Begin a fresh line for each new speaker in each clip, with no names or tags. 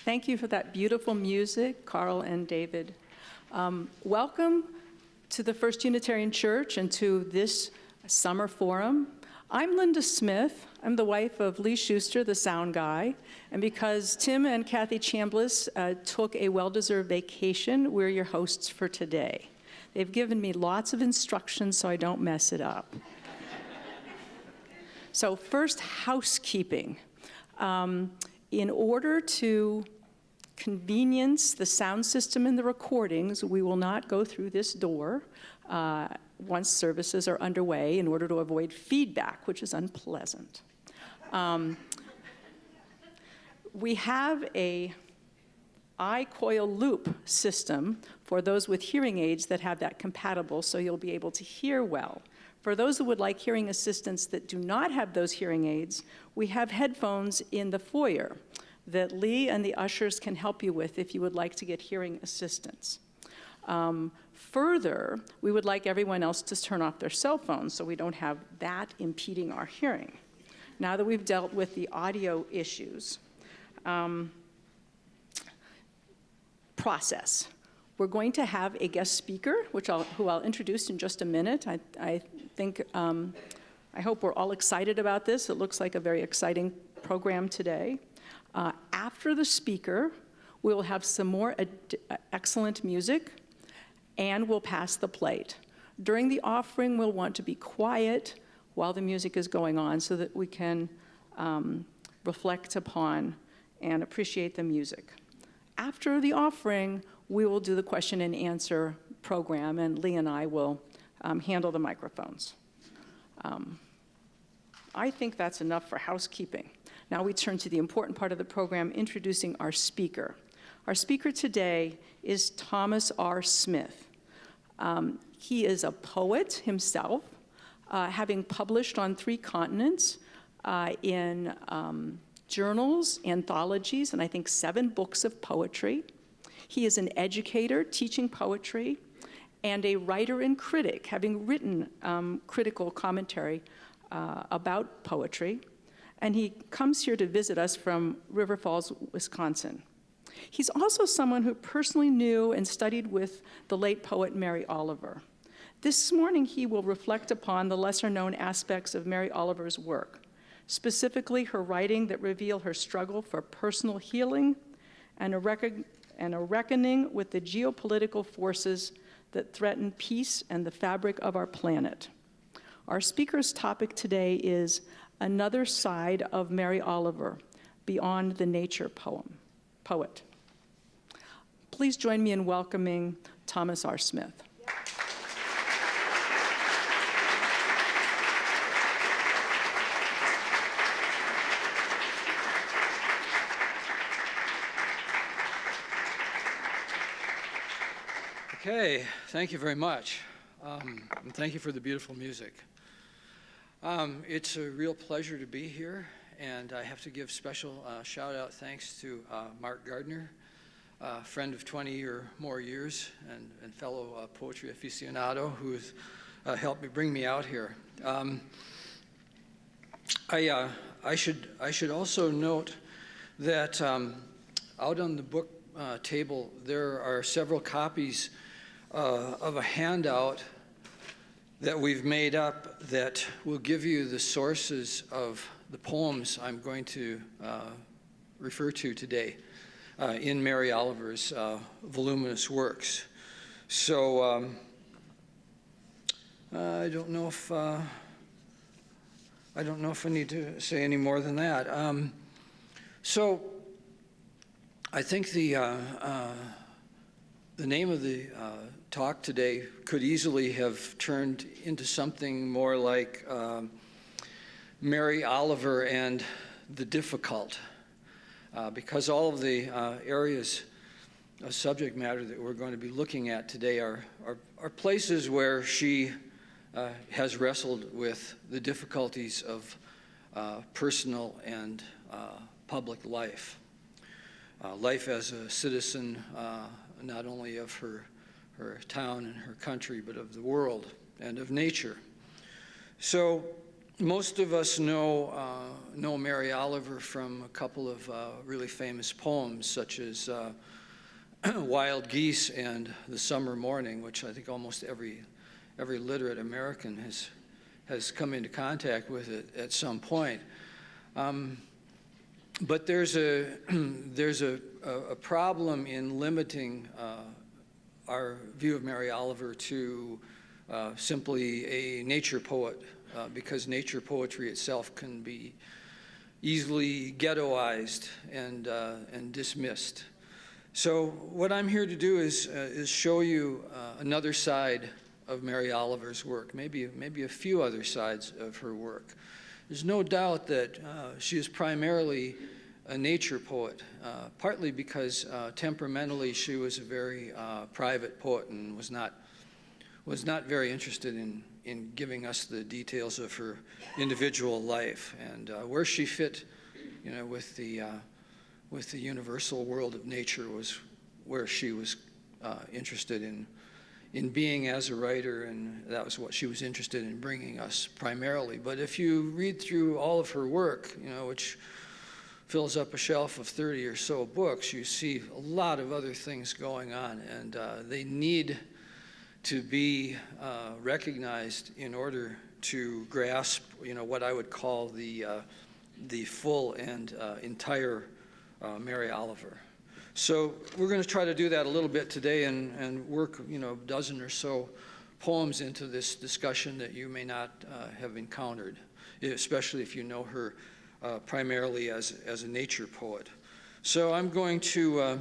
Thank you for that beautiful music, Carl and David. Welcome to the First Unitarian Church and to this summer forum. I'm Linda Smith. I'm the wife of Lee Schuster, the sound guy. And because Tim and Kathy Chambliss took a well-deserved vacation, we're your hosts for today. They've given me lots of instructions so I don't mess it up. So first, housekeeping. In order to convenience the sound system in the recordings, we will not go through this door once services are underway in order to avoid feedback, which is unpleasant. We have a I-coil loop system for those with hearing aids that have that compatible, so you'll be able to hear well. For those that would like hearing assistance that do not have those hearing aids, we have headphones in the foyer that Lee and the ushers can help you with if you would like to get hearing assistance. Further, we would like everyone else to turn off their cell phones so we don't have that impeding our hearing. Now that we've dealt with the audio issues, process. We're going to have a guest speaker, who I'll introduce in just a minute. I hope we're all excited about this. It looks like a very exciting program today. After the speaker, we will have some more excellent music, and we'll pass the plate. During the offering, we'll want to be quiet while the music is going on so that we can reflect upon and appreciate the music. After the offering, we will do the question and answer program, and Lee and I will handle the microphones. I think that's enough for housekeeping. Now we turn to the important part of the program, introducing our speaker. Our speaker today is Thomas R. Smith. He is a poet himself, having published on 3 continents in journals, anthologies, and I think 7 books of poetry. He is an educator teaching poetry and a writer and critic, having written critical commentary about poetry. And he comes here to visit us from River Falls, Wisconsin. He's also someone who personally knew and studied with the late poet Mary Oliver. This morning, he will reflect upon the lesser-known aspects of Mary Oliver's work, specifically her writing that reveal her struggle for personal healing and a reckoning with the geopolitical forces that threaten peace and the fabric of our planet. Our speaker's topic today is Another Side of Mary Oliver, Beyond the Nature Poet. Please join me in welcoming Thomas R. Smith.
Okay, thank you very much. And thank you for the beautiful music. It's a real pleasure to be here, and I have to give special shout-out thanks to Mark Gardner, a friend of 20 or more years and fellow poetry aficionado who has helped me bring me out here. I should also note that out on the book table there are several copies of a handout that we've made up that will give you the sources of the poems I'm going to refer to today in Mary Oliver's voluminous works. So I don't know if I need to say any more than that. So I think the name of the talk today could easily have turned into something more like Mary Oliver and the Difficult, because all of the areas of subject matter that we're going to be looking at today are places where she has wrestled with the difficulties of personal and public life. Life as a citizen, not only of her town and her country, but of the world and of nature. So Most of us know Mary Oliver from a couple of really famous poems, such as Wild Geese and The Summer Morning, which I think almost every literate American has come into contact with it at some point. But there's a problem in limiting our view of Mary Oliver to simply a nature poet, because nature poetry itself can be easily ghettoized and dismissed. So what I'm here to do is show you another side of Mary Oliver's work, maybe a few other sides of her work. There's no doubt that she is primarily a nature poet, partly because temperamentally she was a very private poet and was not very interested in giving us the details of her individual life, and where she fit, with the universal world of nature was where she was interested in being as a writer, and that was what she was interested in bringing us primarily. But if you read through all of her work, which fills up a shelf of 30 or so books, you see a lot of other things going on, and they need to be recognized in order to grasp, what I would call the full and entire Mary Oliver. So we're going to try to do that a little bit today and work, a dozen or so poems into this discussion that you may not have encountered, especially if you know her primarily as a nature poet. So I'm going to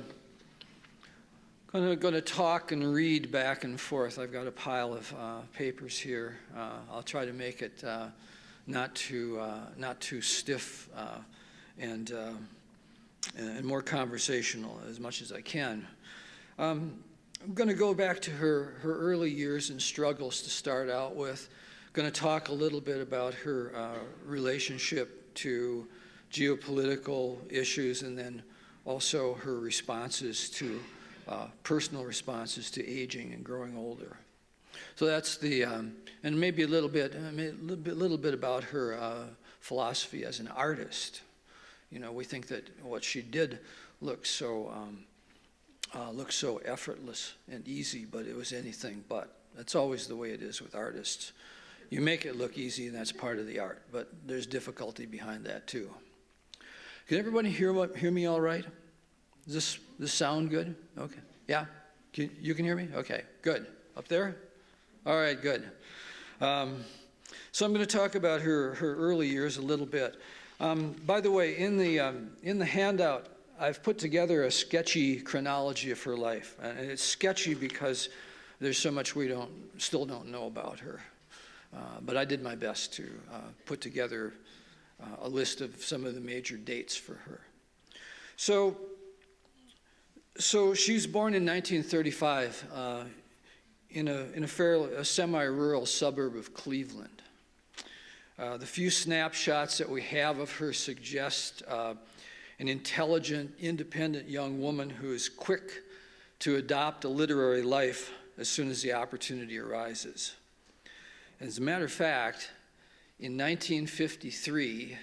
talk and read back and forth. I've got a pile of papers here. I'll try to make it not too stiff and more conversational as much as I can. I'm going to go back to her early years and struggles to start out with. I'm going to talk a little bit about her relationship to geopolitical issues, and then also her responses to personal responses to aging and growing older. So that's the and maybe a little bit about her philosophy as an artist. We think that what she did looked so effortless and easy, but it was anything but. That's always the way it is with artists. You make it look easy, and that's part of the art, but there's difficulty behind that too. Can everybody hear me all right? Does this sound good? Okay. Yeah? You can hear me? Okay, good. Up there? All right, good. So I'm going to talk about her early years a little bit. By the way, in the handout, I've put together a sketchy chronology of her life, and it's sketchy because there's so much we still don't know about her. But I did my best to put together a list of some of the major dates for her. So she was born in 1935 in a semi-rural suburb of Cleveland. The few snapshots that we have of her suggest an intelligent, independent young woman who is quick to adopt a literary life as soon as the opportunity arises. As a matter of fact, in 1953,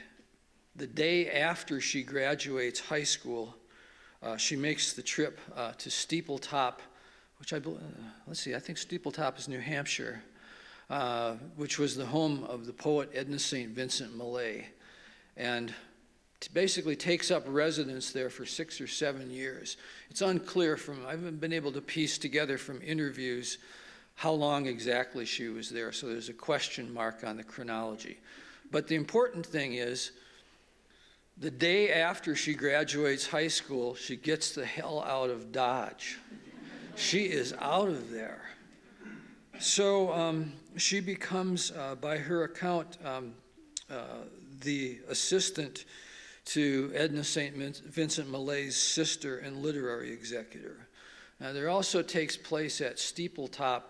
the day after she graduates high school, she makes the trip to Steepletop, which I think Steepletop is New Hampshire, which was the home of the poet Edna St. Vincent Millay, and basically takes up residence there for 6 or 7 years. It's unclear I haven't been able to piece together from interviews how long exactly she was there, so there's a question mark on the chronology. But the important thing is, the day after she graduates high school, she gets the hell out of Dodge. She is out of there. So she becomes, by her account, the assistant to Edna St. Vincent Millay's sister and literary executor. Now, there also takes place at Steepletop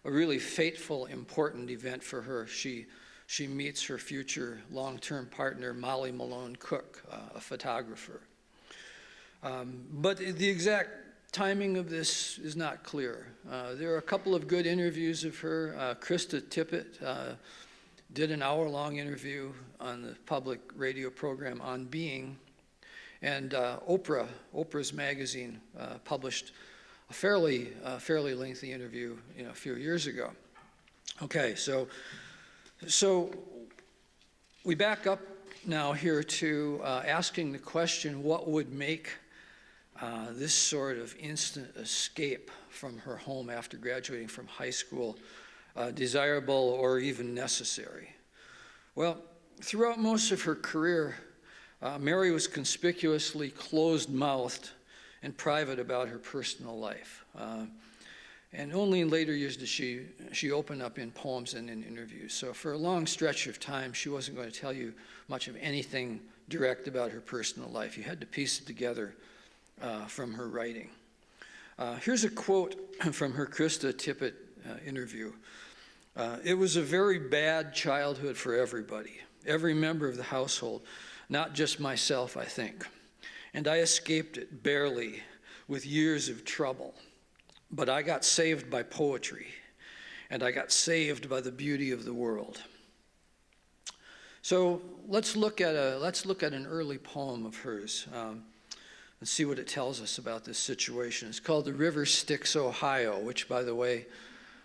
a really fateful, important event for her. She meets her future long-term partner, Molly Malone Cook, a photographer. But the exact timing of this is not clear. There are a couple of good interviews of her. Krista Tippett did an hour-long interview on the public radio program On Being, and Oprah's magazine published a fairly lengthy interview, a few years ago. Okay, so we back up now here to asking the question, what would make this sort of instant escape from her home after graduating from high school desirable or even necessary? Well, throughout most of her career, Mary was conspicuously closed-mouthed and private about her personal life. And only in later years did she open up in poems and in interviews. So for a long stretch of time, she wasn't going to tell you much of anything direct about her personal life. You had to piece it together from her writing. Here's a quote from her Krista Tippett interview. It was a very bad childhood for everybody, every member of the household, not just myself, I think. And I escaped it barely, with years of trouble. But I got saved by poetry, and I got saved by the beauty of the world. So let's look at an early poem of hers and see what it tells us about this situation. It's called "The River Styx, Ohio," which, by the way,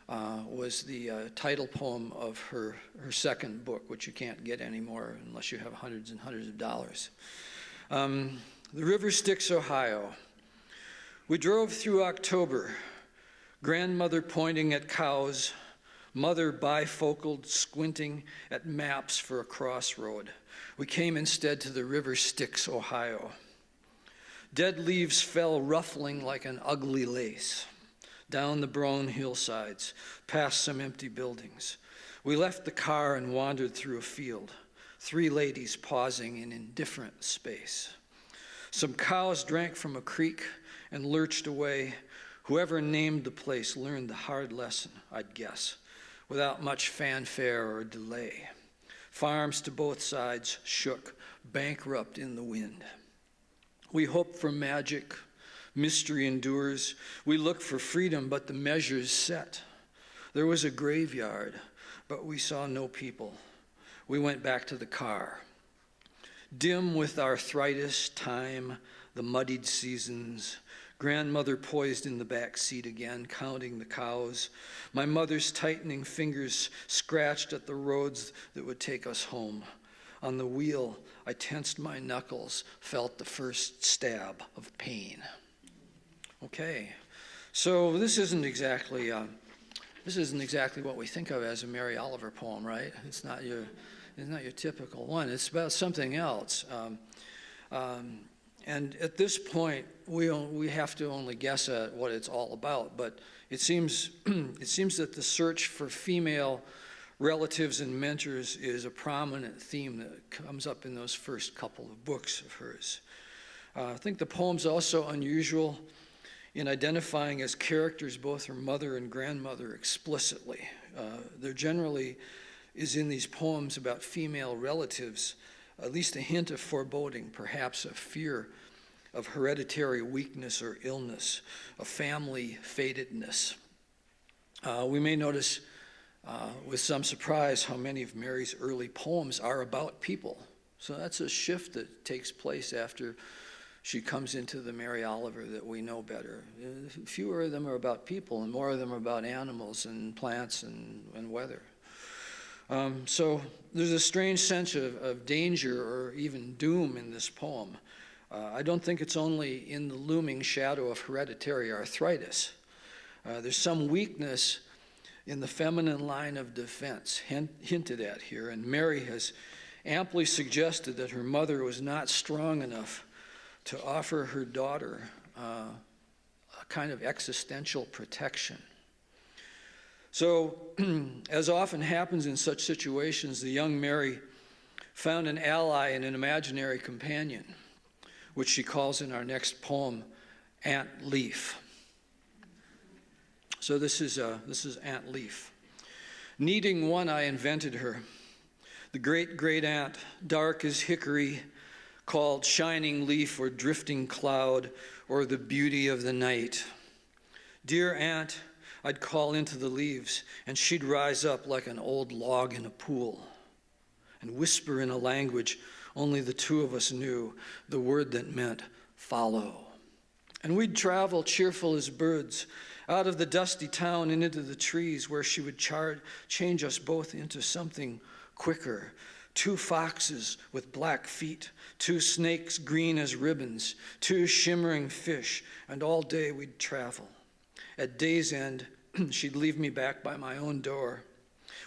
was the title poem of her second book, which you can't get anymore unless you have hundreds and hundreds of dollars. The River Styx, Ohio. We drove through October, grandmother pointing at cows, mother bifocal squinting at maps for a crossroad. We came instead to the River Styx, Ohio. Dead leaves fell ruffling like an ugly lace down the brown hillsides, past some empty buildings. We left the car and wandered through a field, 3 ladies pausing in indifferent space. Some cows drank from a creek and lurched away. Whoever named the place learned the hard lesson, I'd guess, without much fanfare or delay. Farms to both sides shook, bankrupt in the wind. We hope for magic, mystery endures. We look for freedom, but the measure's set. There was a graveyard, but we saw no people. We went back to the car. Dim with arthritis, time, the muddied seasons, grandmother poised in the back seat again, counting the cows. My mother's tightening fingers scratched at the roads that would take us home. On the wheel, I tensed my knuckles, felt the first stab of pain. Okay, so this isn't exactly what we think of as a Mary Oliver poem, right? It's not your typical one. It's about something else. And at this point, we have to only guess at what it's all about. But it seems that the search for female relatives and mentors is a prominent theme that comes up in those first couple of books of hers. I think the poem's also unusual in identifying as characters both her mother and grandmother explicitly. There generally is in these poems about female relatives at least a hint of foreboding, perhaps a fear of hereditary weakness or illness, a family fatedness. We may notice with some surprise how many of Mary's early poems are about people. So that's a shift that takes place after she comes into the Mary Oliver that we know better. Fewer of them are about people, and more of them are about animals and plants and weather. So there's a strange sense of danger or even doom in this poem. I don't think it's only in the looming shadow of hereditary arthritis. There's some weakness in the feminine line of defense hinted at here, and Mary has amply suggested that her mother was not strong enough to offer her daughter a kind of existential protection. So, as often happens in such situations, the young Mary found an ally and an imaginary companion, which she calls in our next poem, Aunt Leaf. So this is Aunt Leaf. Needing one, I invented her, the great-great-aunt, dark as hickory, called shining leaf or drifting cloud or the beauty of the night. Dear aunt, I'd call into the leaves, and she'd rise up like an old log in a pool. and whisper in a language only the two of us knew, the word that meant follow. And we'd travel cheerful as birds out of the dusty town and into the trees where she would change us both into something quicker. Two foxes with black feet, two snakes green as ribbons, two shimmering fish, and all day we'd travel. At day's end, she'd leave me back by my own door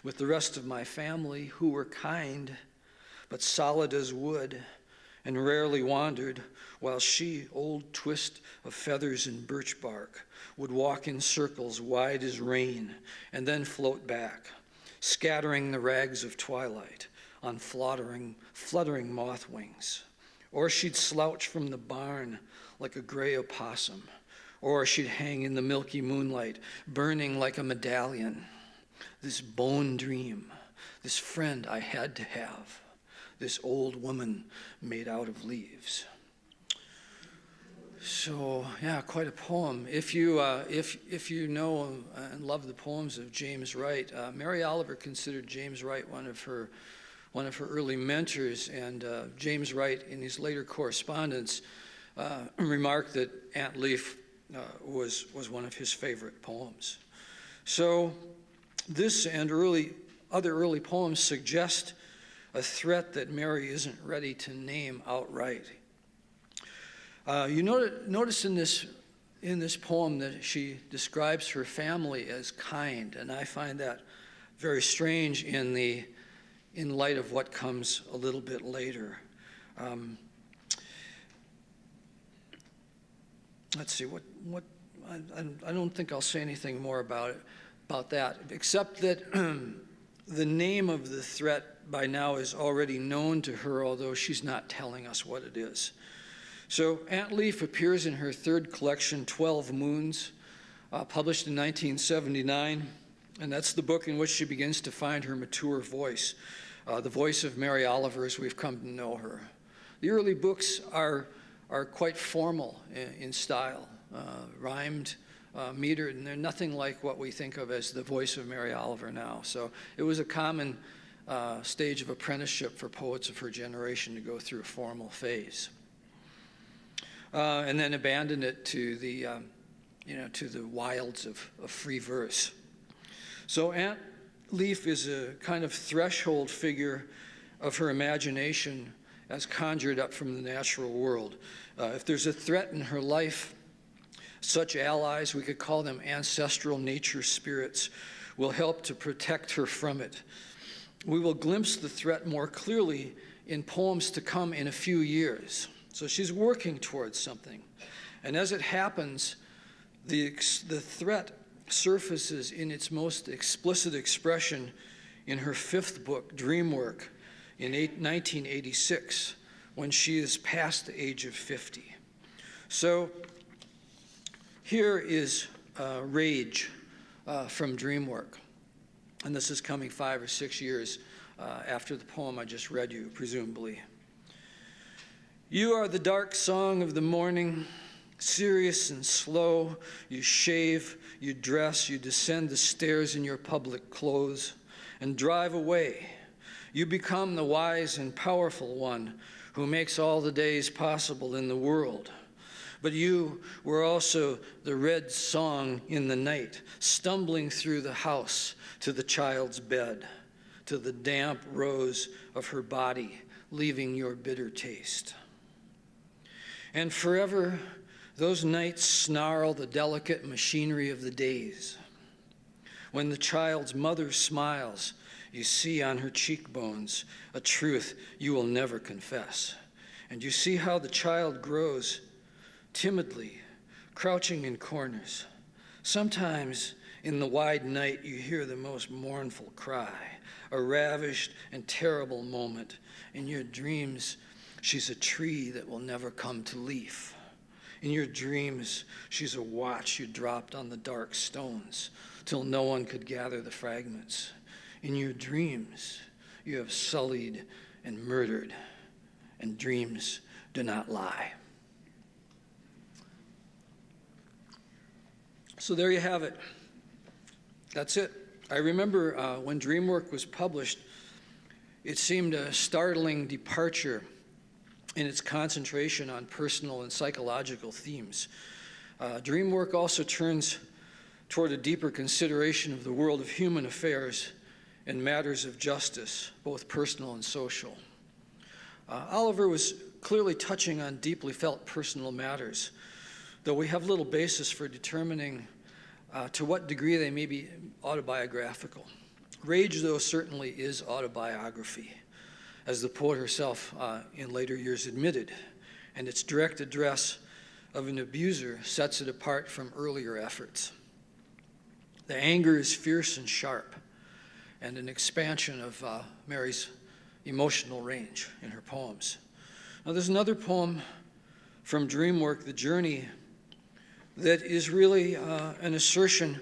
with the rest of my family who were kind but solid as wood and rarely wandered, while she, old twist of feathers and birch bark, would walk in circles wide as rain and then float back, scattering the rags of twilight on fluttering moth wings. Or she'd slouch from the barn like a gray opossum, or she'd hang in the milky moonlight, burning like a medallion. This bone dream, this friend I had to have, this old woman made out of leaves. So, yeah, quite a poem. If you know and love the poems of James Wright, Mary Oliver considered James Wright one of her early mentors, and James Wright, in his later correspondence, remarked that Aunt Leaf was one of his favorite poems. So, this and other early poems suggest a threat that Mary isn't ready to name outright. You notice in this poem that she describes her family as kind, and I find that very strange in light of what comes a little bit later. Let's see, I don't think I'll say anything more about that, except that the name of the threat by now is already known to her, although she's not telling us what it is. So Aunt Leaf appears in her third collection, 12 Moons, published in 1979, and that's the book in which she begins to find her mature voice, the voice of Mary Oliver as we've come to know her. The early books are quite formal in style, rhymed, metered, and they're nothing like what we think of as the voice of Mary Oliver now. So it was a common stage of apprenticeship for poets of her generation to go through a formal phase. And then abandon it to the wilds of free verse. So Aunt Leaf is a kind of threshold figure of her imagination as conjured up from the natural world. If there's a threat in her life, such allies, we could call them ancestral nature spirits, will help to protect her from it. We will glimpse the threat more clearly in poems to come in a few years. So she's working towards something. And as it happens, the threat surfaces in its most explicit expression in her fifth book, Dreamwork, in 1986, when she is past the age of 50. So here is Rage from Dreamwork. And this is coming 5 or 6 years after the poem I just read you, presumably. You are the dark song of the morning, serious and slow. You shave, you dress, you descend the stairs in your public clothes and drive away. You become the wise and powerful one who makes all the days possible in the world. But you were also the red song in the night, stumbling through the house to the child's bed, to the damp rose of her body, leaving your bitter taste. And forever, those nights snarl the delicate machinery of the days. When the child's mother smiles, you see on her cheekbones a truth you will never confess. And you see how the child grows timidly, crouching in corners. Sometimes in the wide night, you hear the most mournful cry, a ravished and terrible moment. In your dreams, she's a tree that will never come to leaf. In your dreams, she's a watch you dropped on the dark stones till no one could gather the fragments. In your dreams, you have sullied and murdered, and dreams do not lie. So there you have it. That's it. I remember when Dreamwork was published, It seemed a startling departure in its concentration on personal and psychological themes. Dream work also turns toward a deeper consideration of the world of human affairs and matters of justice, both personal and social. Oliver was clearly touching on deeply felt personal matters, though we have little basis for determining to what degree they may be autobiographical. Rage, though, certainly is autobiography, as the poet herself in later years admitted, and its direct address of an abuser sets it apart from earlier efforts. The anger is fierce and sharp, and an expansion of Mary's emotional range in her poems. Now, there's another poem from Dreamwork, The Journey, that is really an assertion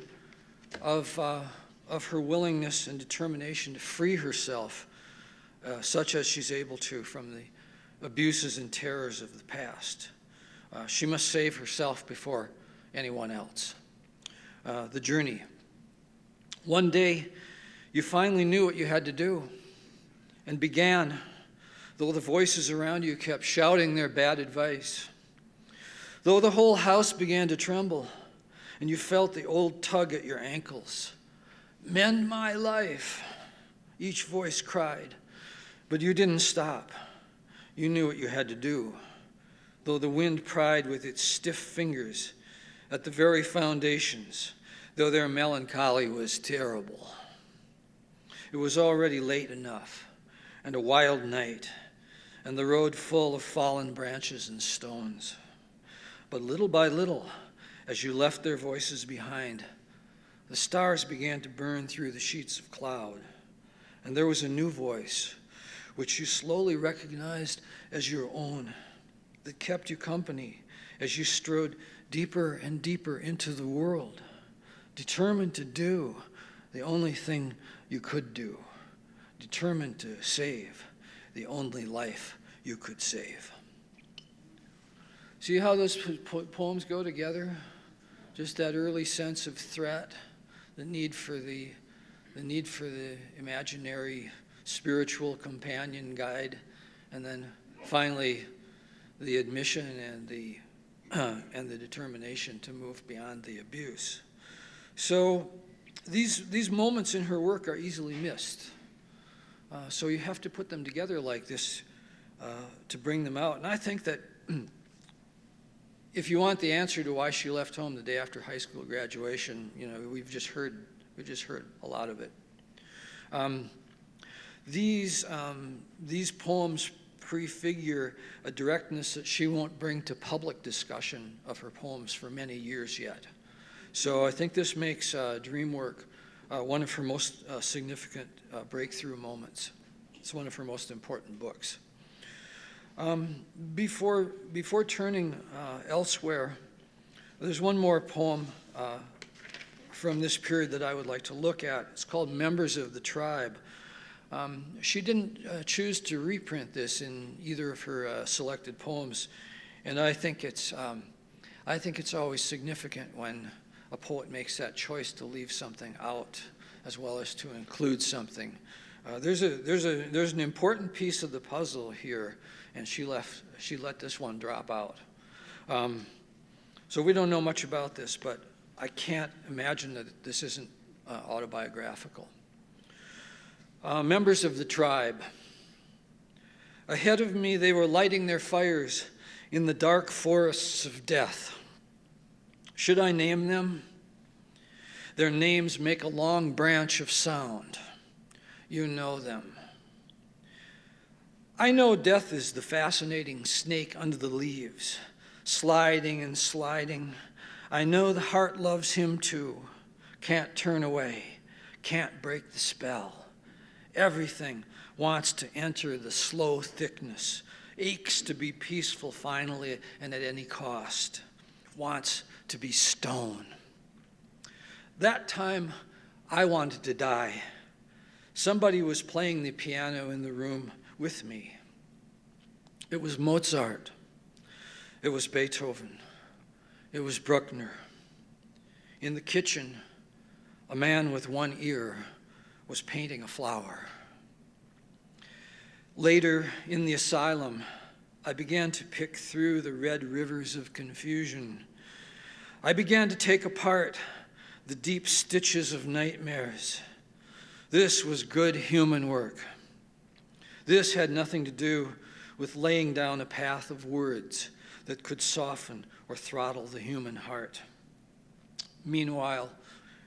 of her willingness and determination to free herself, such as she's able to, from the abuses and terrors of the past. She must save herself before anyone else. The Journey. One day, you finally knew what you had to do and began, though the voices around you kept shouting their bad advice. Though the whole house began to tremble and you felt the old tug at your ankles. Mend my life, each voice cried, but you didn't stop. You knew what you had to do, though the wind pried with its stiff fingers at the very foundations, though their melancholy was terrible. It was already late enough, and a wild night, and the road full of fallen branches and stones. But little by little, as you left their voices behind, the stars began to burn through the sheets of cloud, and there was a new voice, which you slowly recognized as your own, that kept you company as you strode deeper and deeper into the world, determined to do the only thing you could do, determined to save the only life you could save. See how those poems go together? Just that early sense of threat, the need for the imaginary spiritual companion guide, and then finally the admission and the determination to move beyond the abuse. So these moments in her work are easily missed. So you have to put them together like this to bring them out. And I think that if you want the answer to why she left home the day after high school graduation, we've just heard a lot of it. These poems prefigure a directness that she won't bring to public discussion of her poems for many years yet. So I think this makes Dreamwork one of her most significant breakthrough moments. It's one of her most important books. Before turning elsewhere, there's one more poem from this period that I would like to look at. It's called Members of the Tribe. She didn't choose to reprint this in either of her selected poems, and I think it's always significant when a poet makes that choice to leave something out as well as to include something. There's an important piece of the puzzle here, and she let this one drop out. So we don't know much about this, but I can't imagine that this isn't autobiographical. Members of the tribe. Ahead of me, they were lighting their fires in the dark forests of death. Should I name them? Their names make a long branch of sound. You know them. I know death is the fascinating snake under the leaves, sliding and sliding. I know the heart loves him too, can't turn away, can't break the spell. Everything wants to enter the slow thickness, aches to be peaceful finally and at any cost, wants to be stone. That time, I wanted to die. Somebody was playing the piano in the room with me. It was Mozart. It was Beethoven. It was Bruckner. In the kitchen, a man with one ear was painting a flower. Later, in the asylum, I began to pick through the red rivers of confusion. I began to take apart the deep stitches of nightmares. This was good human work. This had nothing to do with laying down a path of words that could soften or throttle the human heart. Meanwhile,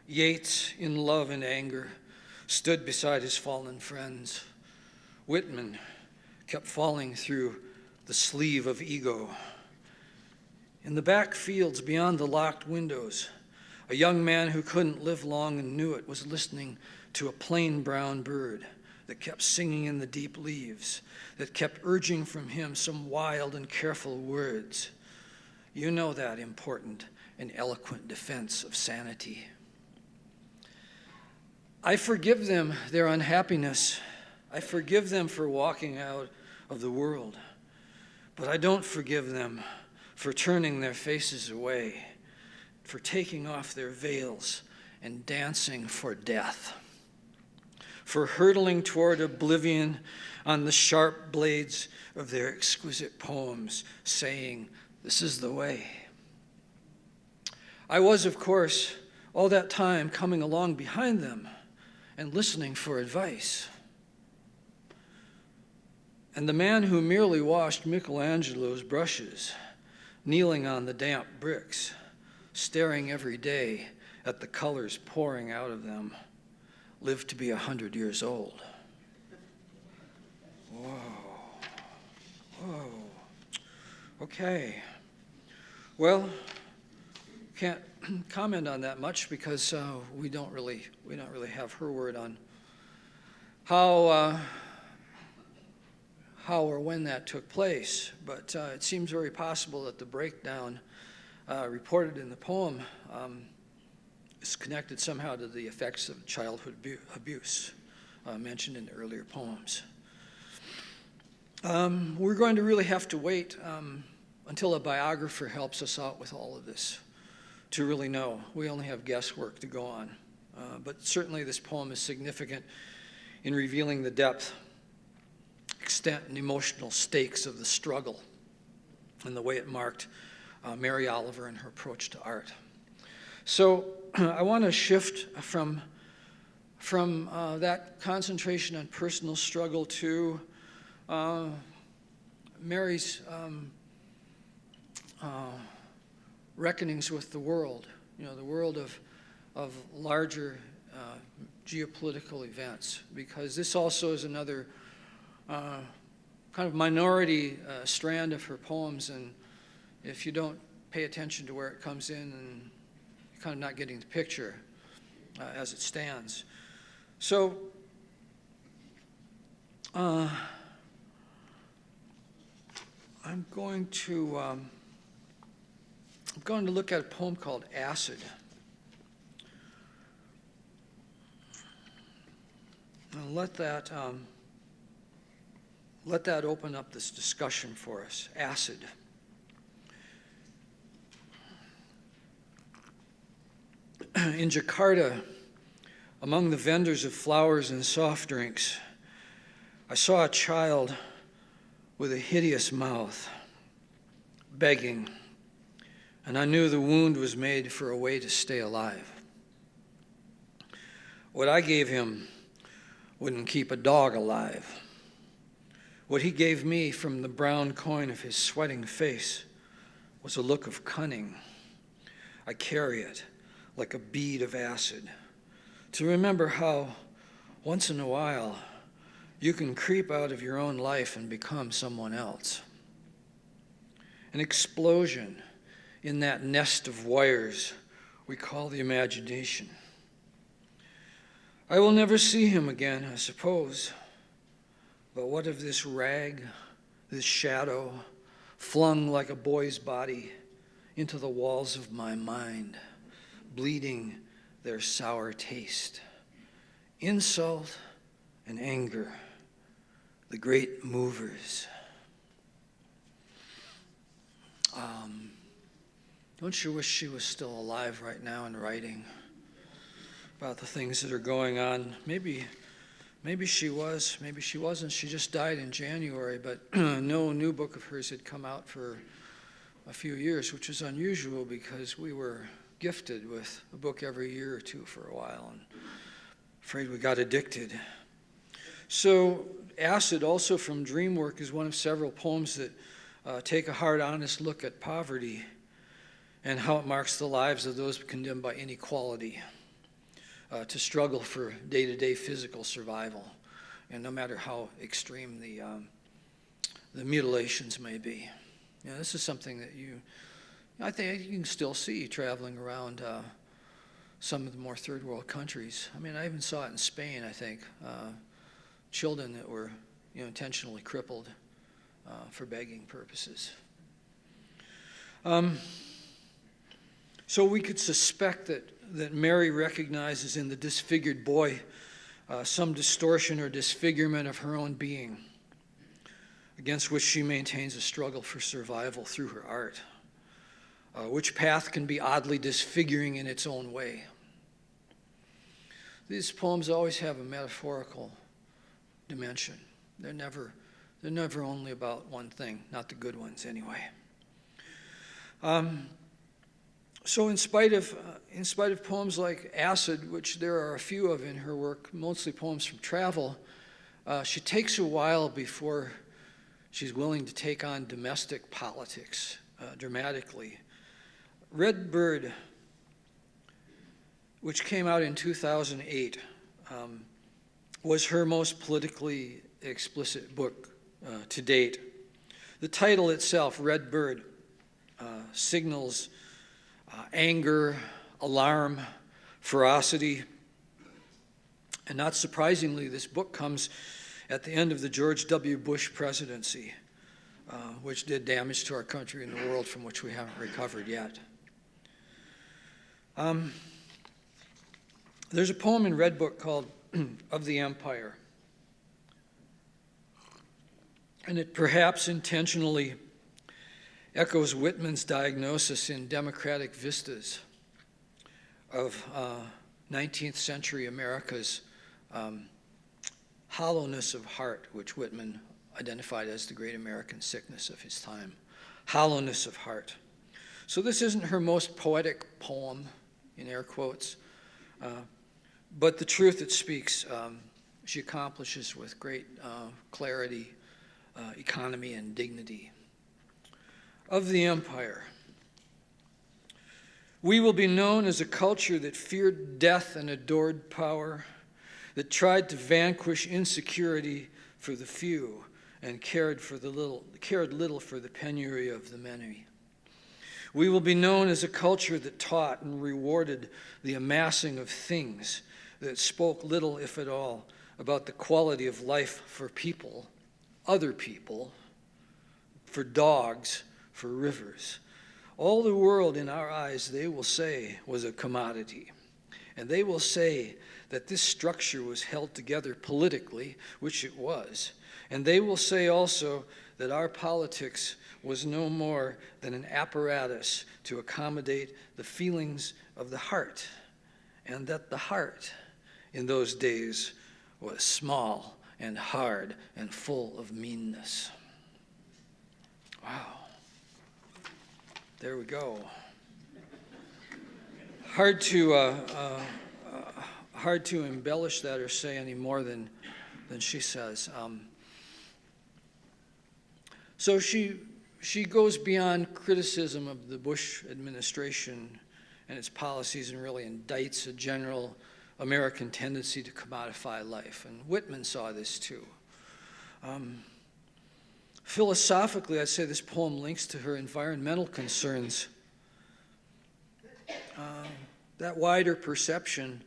Yeats, in Love and Anger, stood beside his fallen friends. Whitman kept falling through the sleeve of ego. In the back fields beyond the locked windows, a young man who couldn't live long and knew it was listening to a plain brown bird that kept singing in the deep leaves, that kept urging from him some wild and careful words. You know that important and eloquent defense of sanity. I forgive them their unhappiness. I forgive them for walking out of the world. But I don't forgive them for turning their faces away, for taking off their veils and dancing for death, for hurtling toward oblivion on the sharp blades of their exquisite poems, saying, "This is the way." I was, of course, all that time coming along behind them and listening for advice. And the man who merely washed Michelangelo's brushes, kneeling on the damp bricks, staring every day at the colors pouring out of them, lived to be 100 years old. Whoa. Okay. Well, can't comment on that much because we don't really have her word on how or when that took place. But it seems very possible that the breakdown reported in the poem is connected somehow to the effects of childhood abuse mentioned in the earlier poems. We're going to really have to wait until a biographer helps us out with all of this to really know. We only have guesswork to go on. But certainly this poem is significant in revealing the depth, extent, and emotional stakes of the struggle and the way it marked Mary Oliver and her approach to art. So I want to shift from that concentration on personal struggle to Mary's reckonings with the world, the world of larger geopolitical events, because this also is another kind of minority strand of her poems, and if you don't pay attention to where it comes in, and you're kind of not getting the picture as it stands. So I'm going to look at a poem called Acid. And let that open up this discussion for us. Acid. In Jakarta, among the vendors of flowers and soft drinks, I saw a child with a hideous mouth, begging, and I knew the wound was made for a way to stay alive. What I gave him wouldn't keep a dog alive. What he gave me from the brown coin of his sweating face was a look of cunning. I carry it like a bead of acid to remember how once in a while you can creep out of your own life and become someone else. An explosion in that nest of wires we call the imagination. I will never see him again, I suppose. But what of this rag, this shadow, flung like a boy's body into the walls of my mind, bleeding their sour taste? Insult and anger, the great movers. Don't you wish she was still alive right now and writing about the things that are going on? Maybe Maybe she was, maybe she wasn't. She just died in January, but no new book of hers had come out for a few years, which is unusual because we were gifted with a book every year or two for a while, and afraid we got addicted. So Acid, also from Dreamwork, is one of several poems that take a hard, honest look at poverty and how it marks the lives of those condemned by inequality to struggle for day-to-day physical survival, and no matter how extreme the mutilations may be. You know, this is something that I think you can still see traveling around some of the more third world countries. I mean, I even saw it in Spain, I think. Children that were intentionally crippled for begging purposes. So we could suspect that Mary recognizes in the disfigured boy some distortion or disfigurement of her own being, against which she maintains a struggle for survival through her art, which path can be oddly disfiguring in its own way. These poems always have a metaphorical dimension. They're never only about one thing, not the good ones anyway. So in spite of poems like Acid, which there are a few of in her work, mostly poems from travel, she takes a while before she's willing to take on domestic politics dramatically. Red Bird, which came out in 2008, was her most politically explicit book to date. The title itself, Red Bird, signals anger, alarm, ferocity. And not surprisingly, this book comes at the end of the George W. Bush presidency, which did damage to our country and the world from which we haven't recovered yet. There's a poem in Red Book called Of the Empire. And it perhaps intentionally echoes Whitman's diagnosis in Democratic Vistas of 19th century America's hollowness of heart, which Whitman identified as the great American sickness of his time. Hollowness of heart. So this isn't her most poetic poem, in air quotes, but the truth it speaks, she accomplishes with great clarity, economy, and dignity. Of the empire. We will be known as a culture that feared death and adored power, that tried to vanquish insecurity for the few and cared little for the penury of the many. We will be known as a culture that taught and rewarded the amassing of things, that spoke little, if at all, about the quality of life for people, other people, for dogs, for rivers. All the world in our eyes, they will say, was a commodity. And they will say that this structure was held together politically, which it was. And they will say also that our politics was no more than an apparatus to accommodate the feelings of the heart, and that the heart in those days was small and hard and full of meanness. Wow. There we go. Hard to embellish that or say any more than she says. So she goes beyond criticism of the Bush administration and its policies and really indicts a general American tendency to commodify life. And Whitman saw this too. Philosophically, I'd say this poem links to her environmental concerns. That wider perception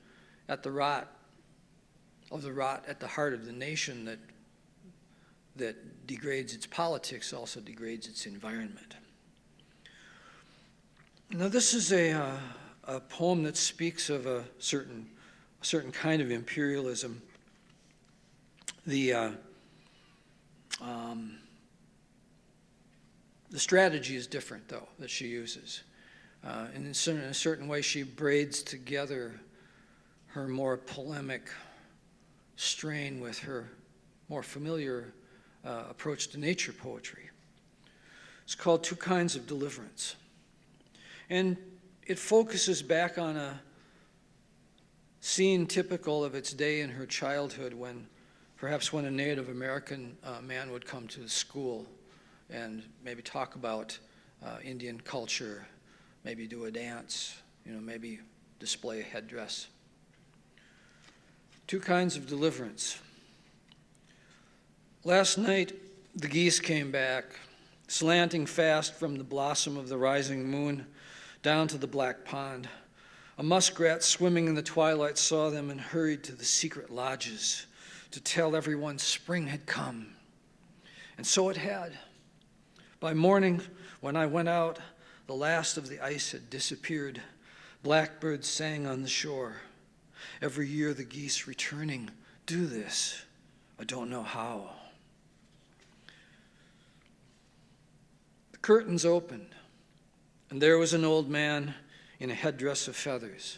at the rot at the heart of the nation that degrades its politics also degrades its environment. Now, this is a poem that speaks of a certain kind of imperialism. The strategy is different, though, that she uses. And in a certain way, she braids together her more polemic strain with her more familiar approach to nature poetry. It's called Two Kinds of Deliverance. And it focuses back on a scene typical of its day in her childhood when a Native American man would come to the school and maybe talk about Indian culture, maybe do a dance, maybe display a headdress. Two kinds of deliverance. Last night, the geese came back, slanting fast from the blossom of the rising moon down to the black pond. A muskrat swimming in the twilight saw them and hurried to the secret lodges to tell everyone spring had come. And so it had. By morning, when I went out, the last of the ice had disappeared. Blackbirds sang on the shore. Every year the geese returning do this. I don't know how. The curtains opened, and there was an old man in a headdress of feathers,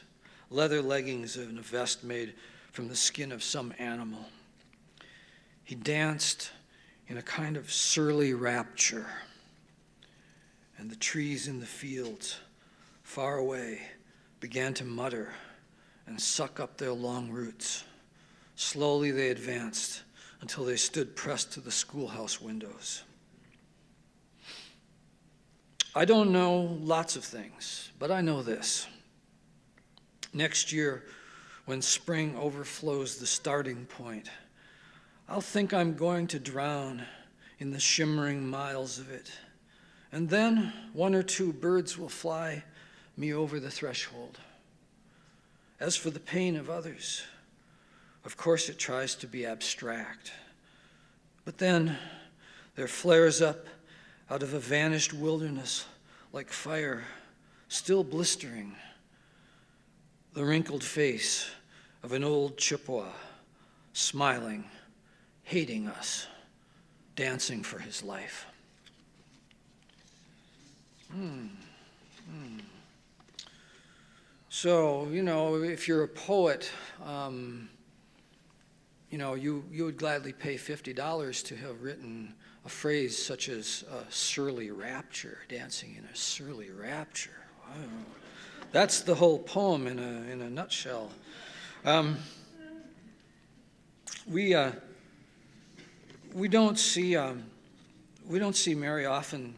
leather leggings and a vest made from the skin of some animal. He danced in a kind of surly rapture, and the trees in the fields far away began to mutter and suck up their long roots. Slowly they advanced until they stood pressed to the schoolhouse windows. I don't know lots of things, but I know this. Next year, when spring overflows the starting point, I'll think I'm going to drown in the shimmering miles of it. And then one or two birds will fly me over the threshold. As for the pain of others, of course it tries to be abstract. But then there flares up out of a vanished wilderness like fire, still blistering, the wrinkled face of an old Chippewa, smiling, hating us, dancing for his life. So, if you're a poet, you would gladly pay $50 to have written a phrase such as surly rapture, dancing in a surly rapture. Wow. That's the whole poem in a nutshell. We don't see Mary often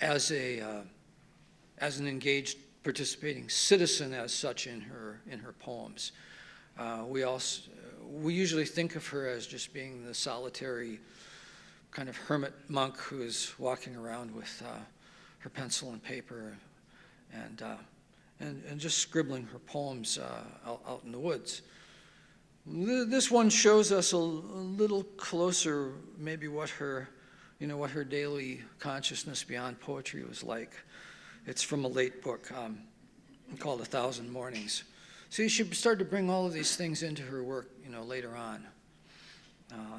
as an engaged, participating citizen as such in her poems. We usually think of her as just being the solitary kind of hermit monk who is walking around with her pencil and paper and just scribbling her poems out in the woods. This one shows us a little closer maybe what her daily consciousness beyond poetry was like. It's from a late book called 1,000 Mornings. See, she started to bring all of these things into her work, later on.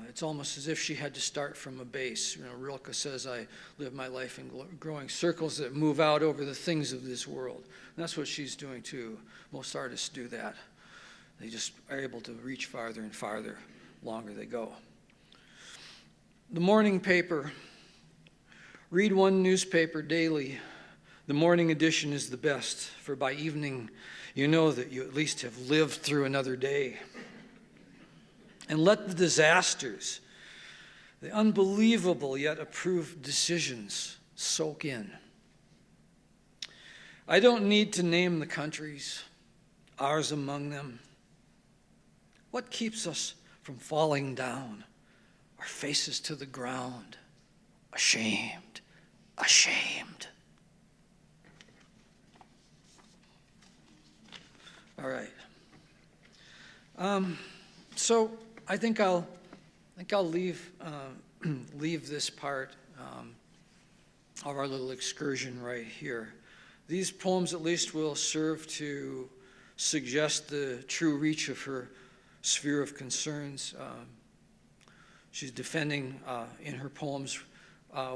It's almost as if she had to start from a base. Rilke says, I live my life in growing circles that move out over the things of this world. And that's what she's doing too. Most artists do that. They just are able to reach farther and farther, longer they go. The morning paper. Read one newspaper daily. The morning edition is the best, for by evening you know that you at least have lived through another day. And let the disasters, the unbelievable yet approved decisions soak in. I don't need to name the countries, ours among them. What keeps us from falling down, our faces to the ground, ashamed, ashamed? All right. So I think I'll leave this part of our little excursion right here. These poems at least will serve to suggest the true reach of her sphere of concerns. She's defending in her poems,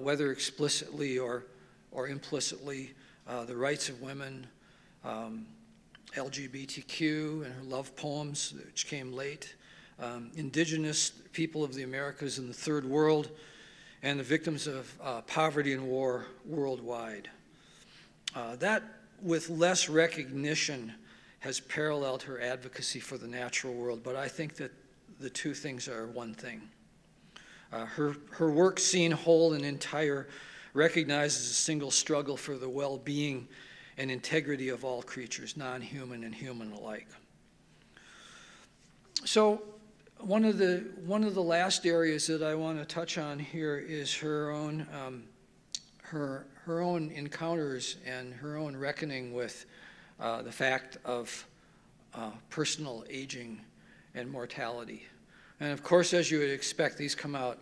whether explicitly or implicitly, the rights of women, LGBTQ, and her love poems, which came late, indigenous people of the Americas and the Third World, and the victims of poverty and war worldwide. That, with less recognition, has paralleled her advocacy for the natural world, but I think that the two things are one thing. Her work, seen whole and entire, recognizes a single struggle for the well-being and integrity of all creatures, non-human and human alike. So one of the last areas that I want to touch on here is her own encounters and her own reckoning with the fact of personal aging and mortality. And of course, as you would expect, these come out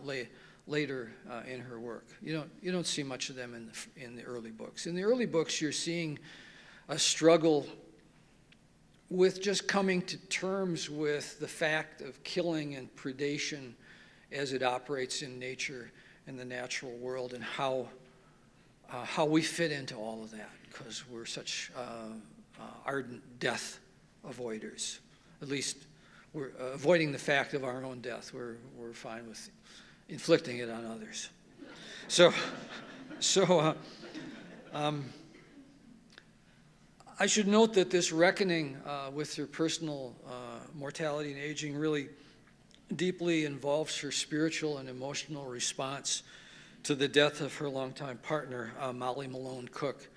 later in her work. You don't see much of them in the early books. In the early books, you're seeing a struggle with just coming to terms with the fact of killing and predation as it operates in nature and the natural world, and how we fit into all of that, because we're such ardent death avoiders. At least we're avoiding the fact of our own death. We're fine with inflicting it on others. I should note that this reckoning with her personal mortality and aging really deeply involves her spiritual and emotional response to the death of her longtime partner, Molly Malone Cook,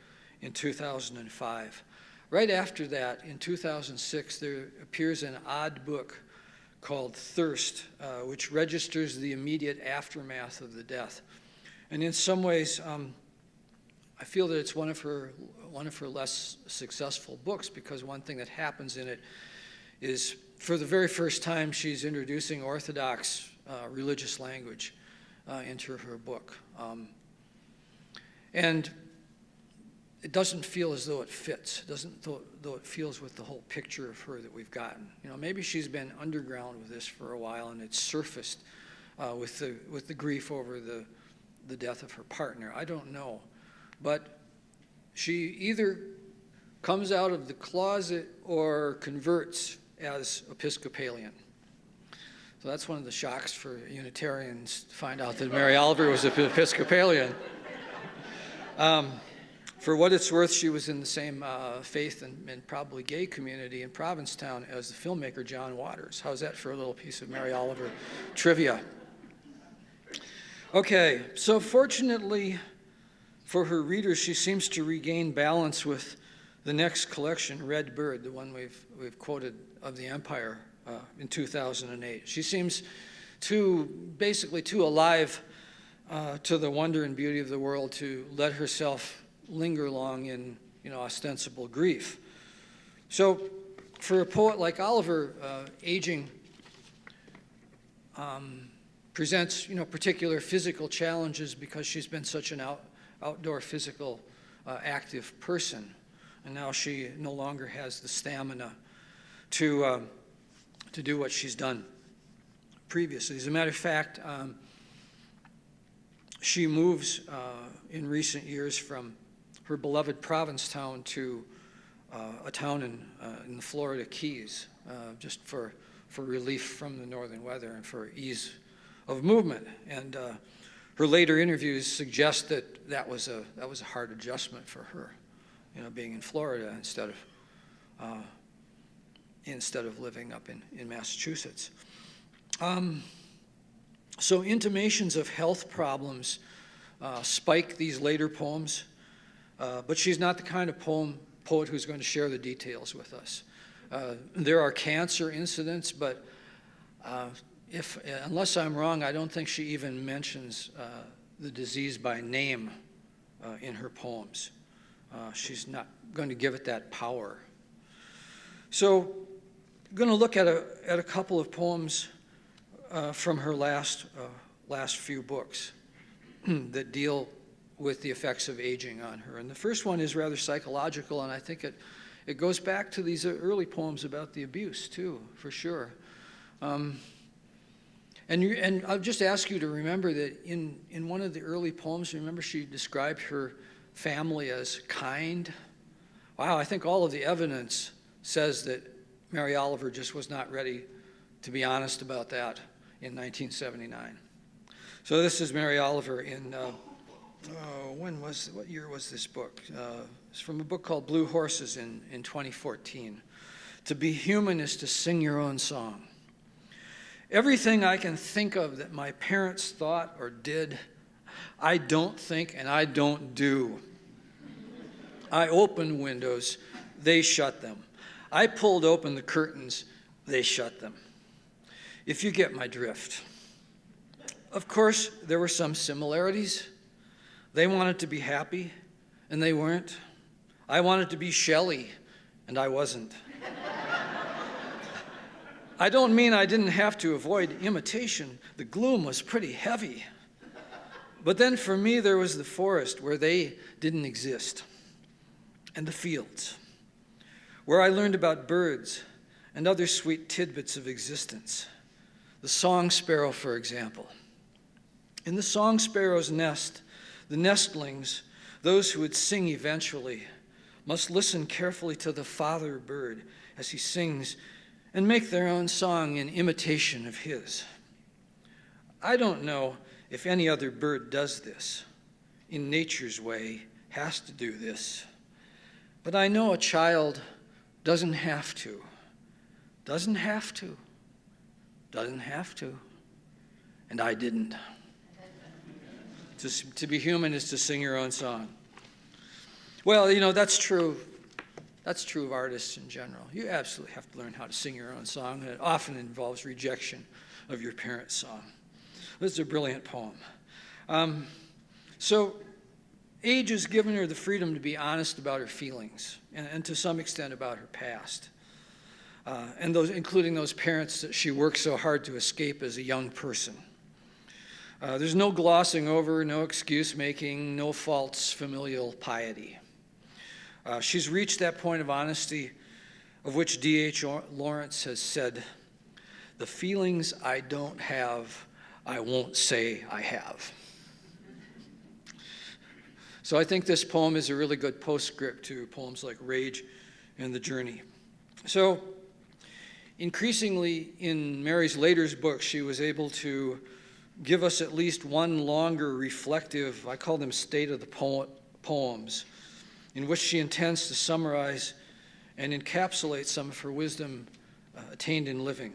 in 2005. Right after that, in 2006, there appears an odd book called Thirst, which registers the immediate aftermath of the death. And in some ways, I feel that it's one of her less successful books, because one thing that happens in it is, for the very first time, she's introducing orthodox religious language into her book. And it doesn't feel as though it fits. It doesn't though it feels with the whole picture of her that we've gotten. Maybe she's been underground with this for a while, and it's surfaced with the grief over the death of her partner. I don't know. But she either comes out of the closet or converts as Episcopalian. So that's one of the shocks for Unitarians, to find out that Mary Oliver was an Episcopalian. For what it's worth, she was in the same faith and probably gay community in Provincetown as the filmmaker John Waters. How's that for a little piece of Mary Oliver trivia? Okay, so fortunately for her readers, she seems to regain balance with the next collection, Red Bird, the one we've quoted, of the Empire in 2008. She seems basically too alive to the wonder and beauty of the world to let herself linger long in ostensible grief. So for a poet like Oliver, aging presents particular physical challenges, because she's been such an outdoor physical active person, and now she no longer has the stamina to do what she's done previously. As a matter of fact, she moves in recent years from her beloved Provincetown to a town in the Florida Keys, just for relief from the northern weather and for ease of movement. And her later interviews suggest that was a hard adjustment for her, being in Florida instead of living up in Massachusetts. So intimations of health problems spike these later poems, but she's not the kind of poet who's going to share the details with us. There are cancer incidents, but unless I'm wrong, I don't think she even mentions the disease by name in her poems. She's not going to give it that power. So I'm going to look at a couple of poems from her last few books that deal with the effects of aging on her. And the first one is rather psychological, and I think it goes back to these early poems about the abuse too, for sure. And I'll just ask you to remember that in one of the early poems, remember she described her family as kind. Wow, I think all of the evidence says that Mary Oliver just was not ready to be honest about that in 1979. So this is Mary Oliver in, what year was this book? It's from a book called Blue Horses in 2014. To be human is to sing your own song. Everything I can think of that my parents thought or did, I don't think and I don't do. I opened windows, they shut them. I pulled open the curtains, they shut them. If you get my drift. Of course, there were some similarities. They wanted to be happy, and they weren't. I wanted to be Shelley, and I wasn't. I don't mean I didn't have to avoid imitation. The gloom was pretty heavy. But then for me, there was the forest where they didn't exist, and the fields, where I learned about birds and other sweet tidbits of existence. The song sparrow, for example. In the song sparrow's nest, the nestlings, those who would sing eventually, must listen carefully to the father bird as he sings and make their own song in imitation of his. I don't know if any other bird does this, in nature's way, has to do this. But I know a child doesn't have to. Doesn't have to. Doesn't have to. And I didn't. To be human is to sing your own song. Well, that's true. That's true of artists in general. You absolutely have to learn how to sing your own song, and it often involves rejection of your parents' song. This is a brilliant poem. So age has given her the freedom to be honest about her feelings, and to some extent about her past, and including those parents that she worked so hard to escape as a young person. There's no glossing over, no excuse-making, no false familial piety. She's reached that point of honesty of which D.H. Lawrence has said, "The feelings I don't have, I won't say I have." So I think this poem is a really good postscript to poems like Rage and The Journey. So increasingly in Mary's later books, she was able to give us at least one longer reflective, I call them state of the poems, in which she intends to summarize and encapsulate some of her wisdom attained in living.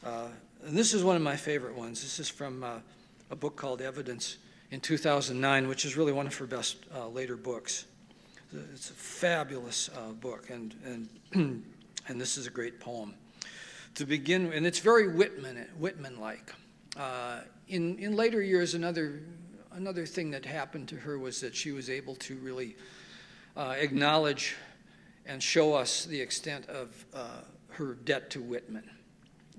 And this is one of my favorite ones. This is from a book called Evidence in 2009, which is really one of her best later books. It's a fabulous book, and this is a great poem. To begin, and it's very Whitman-like. In later years, another thing that happened to her was that she was able to really acknowledge and show us the extent of her debt to Whitman.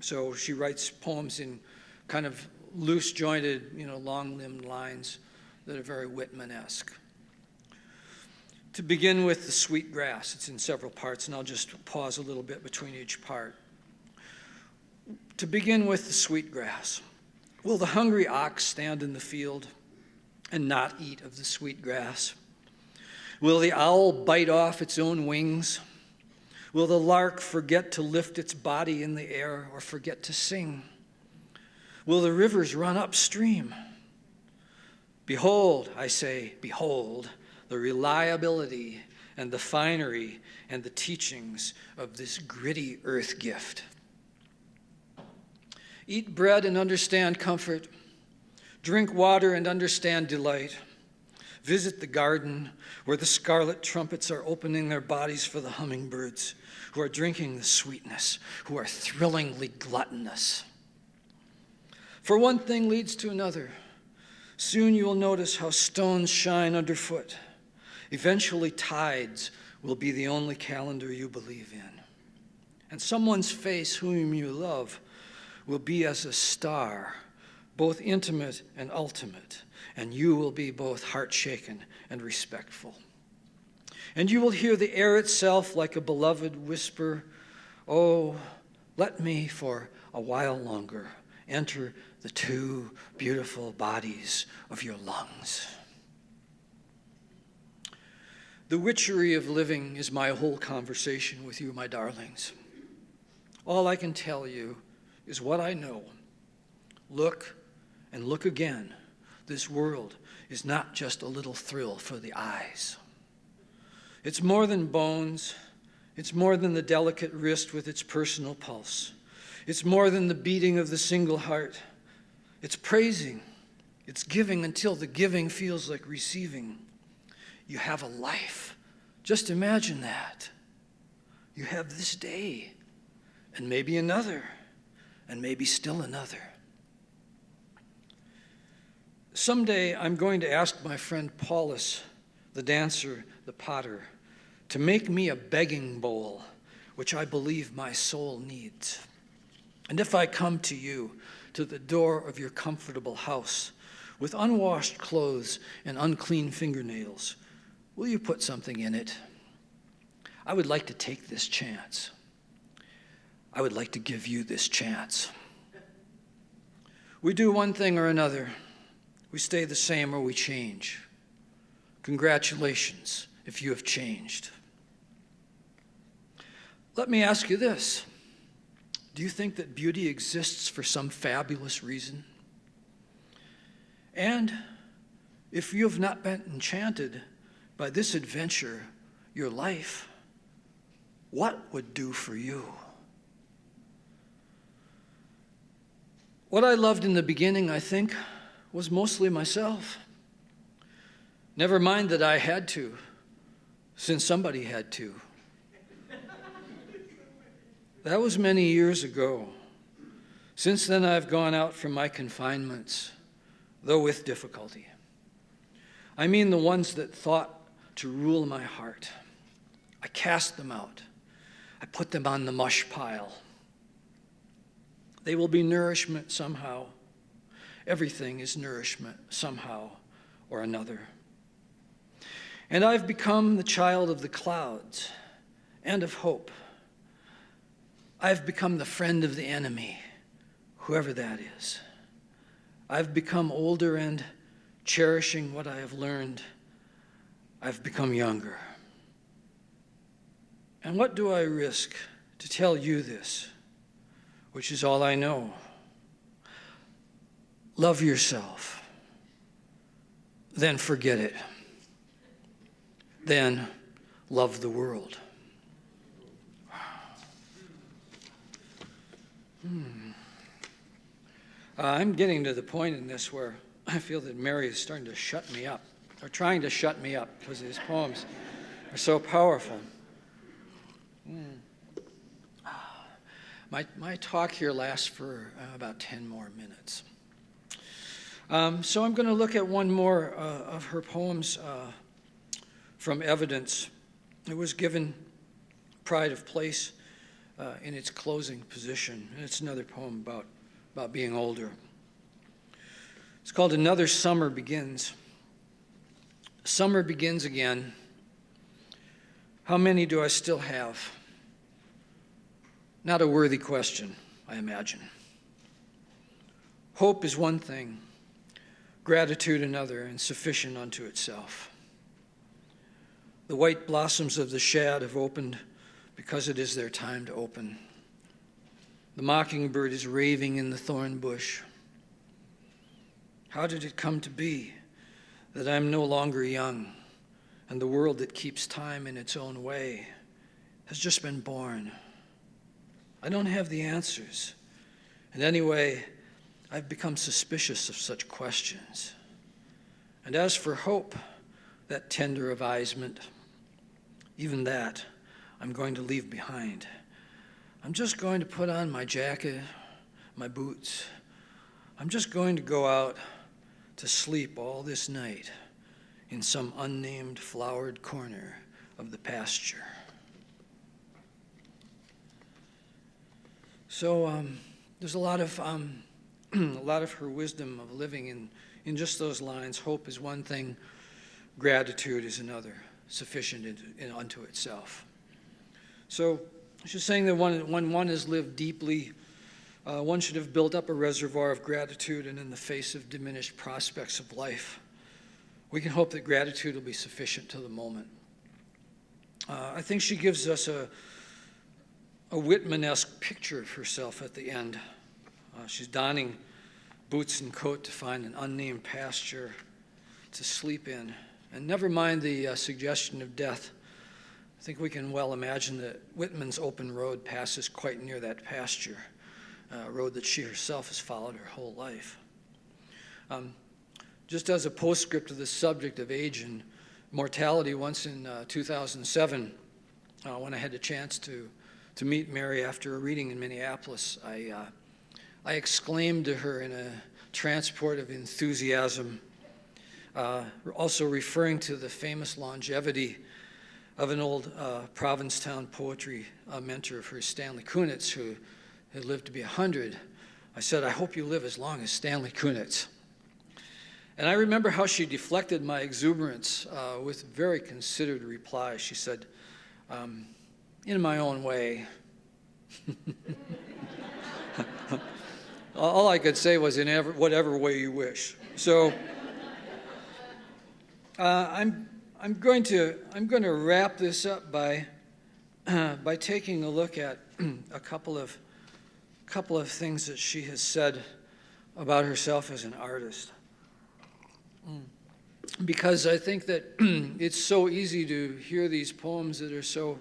So she writes poems in kind of loose-jointed, long-limbed lines that are very Whitman-esque. To begin with, the sweet grass. It's in several parts, and I'll just pause a little bit between each part. To begin with, the sweet grass. Will the hungry ox stand in the field and not eat of the sweet grass? Will the owl bite off its own wings? Will the lark forget to lift its body in the air or forget to sing? Will the rivers run upstream? Behold, I say, behold, the reliability and the finery and the teachings of this gritty earth gift. Eat bread and understand comfort. Drink water and understand delight. Visit the garden where the scarlet trumpets are opening their bodies for the hummingbirds, who are drinking the sweetness, who are thrillingly gluttonous. For one thing leads to another. Soon you will notice how stones shine underfoot. Eventually, tides will be the only calendar you believe in. And someone's face whom you love will be as a star, both intimate and ultimate, and you will be both heart-shaken and respectful. And you will hear the air itself like a beloved whisper, "Oh, let me for a while longer enter the two beautiful bodies of your lungs." The witchery of living is my whole conversation with you, my darlings. All I can tell you is what I know. Look and look again. This world is not just a little thrill for the eyes. It's more than bones. It's more than the delicate wrist with its personal pulse. It's more than the beating of the single heart. It's praising. It's giving until the giving feels like receiving. You have a life. Just imagine that. You have this day, and maybe another, and maybe still another. Someday I'm going to ask my friend Paulus, the dancer, the potter, to make me a begging bowl, which I believe my soul needs. And if I come to you, to the door of your comfortable house, with unwashed clothes and unclean fingernails, will you put something in it? I would like to take this chance. I would like to give you this chance. We do one thing or another. We stay the same or we change. Congratulations if you have changed. Let me ask you this. Do you think that beauty exists for some fabulous reason? And if you have not been enchanted by this adventure, your life, what would do for you? What I loved in the beginning, I think, was mostly myself. Never mind that I had to, since somebody had to. That was many years ago. Since then, I've gone out from my confinements, though with difficulty. I mean the ones that thought to rule my heart. I cast them out. I put them on the mush pile. They will be nourishment somehow. Everything is nourishment somehow or another. And I've become the child of the clouds and of hope. I've become the friend of the enemy, whoever that is. I've become older and cherishing what I have learned. I've become younger. And what do I risk to tell you this, which is all I know? Love yourself. Then forget it. Then love the world. I'm getting to the point in this where I feel that Mary is starting to shut me up, or trying to shut me up, because his poems are so powerful. My talk here lasts for about 10 more minutes. So I'm going to look at one more of her poems from Evidence. It was given pride of place in its closing position, and it's another poem about being older. It's called Another Summer Begins. Summer begins again. How many do I still have? Not a worthy question, I imagine. Hope is one thing, gratitude another, and sufficient unto itself. The white blossoms of the shad have opened because it is their time to open. The mockingbird is raving in the thorn bush. How did it come to be that I'm no longer young, and the world that keeps time in its own way has just been born? I don't have the answers. And anyway, I've become suspicious of such questions. And as for hope, that tender advisement, even that I'm going to leave behind. I'm just going to put on my jacket, my boots. I'm just going to go out to sleep all this night in some unnamed flowered corner of the pasture. So there's a lot of her wisdom of living in just those lines. Hope is one thing, gratitude is another, sufficient unto itself. So she's saying that when one has lived deeply, one should have built up a reservoir of gratitude, and in the face of diminished prospects of life, we can hope that gratitude will be sufficient to the moment. I think she gives us a Whitman-esque picture of herself at the end She's donning boots and coat to find an unnamed pasture to sleep in. And never mind the suggestion of death. I think we can well imagine that Whitman's open road passes quite near that pasture, a road that she herself has followed her whole life. Just as a postscript to the subject of age and mortality, once in 2007, when I had the chance to meet Mary after a reading in Minneapolis, I exclaimed to her in a transport of enthusiasm, also referring to the famous longevity of an old Provincetown poetry mentor of hers, Stanley Kunitz, who had lived to be 100. I said, "I hope you live as long as Stanley Kunitz." And I remember how she deflected my exuberance with very considered reply. She said, "In my own way." All I could say was, "In whatever way you wish." So I'm going to wrap this up by taking a look at a couple of things that she has said about herself as an artist. Because I think that it's so easy to hear these poems that are so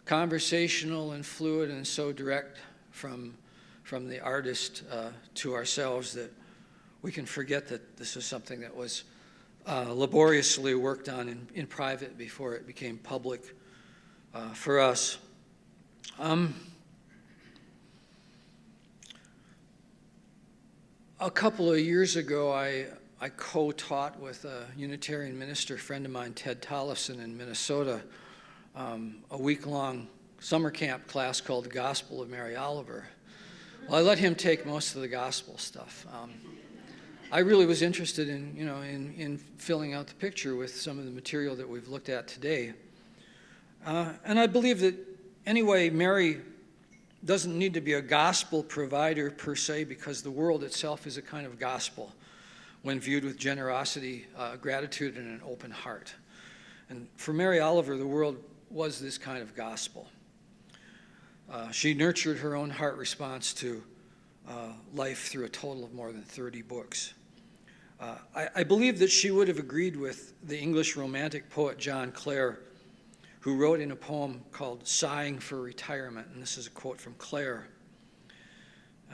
conversational and fluid and so direct from the artist to ourselves that we can forget that this is something that was laboriously worked on in private before it became public for us. A couple of years ago, I co-taught with a Unitarian minister friend of mine, Ted Tollefson, in Minnesota, a week-long summer camp class called The Gospel of Mary Oliver. Well, I let him take most of the gospel stuff. I really was interested in filling out the picture with some of the material that we've looked at today. And I believe that, anyway, Mary doesn't need to be a gospel provider per se, because the world itself is a kind of gospel when viewed with generosity, gratitude, and an open heart. And for Mary Oliver, the world was this kind of gospel. She nurtured her own heart response to life through a total of more than 30 books. I believe that she would have agreed with the English Romantic poet John Clare, who wrote in a poem called "Sighing for Retirement," and this is a quote from Clare.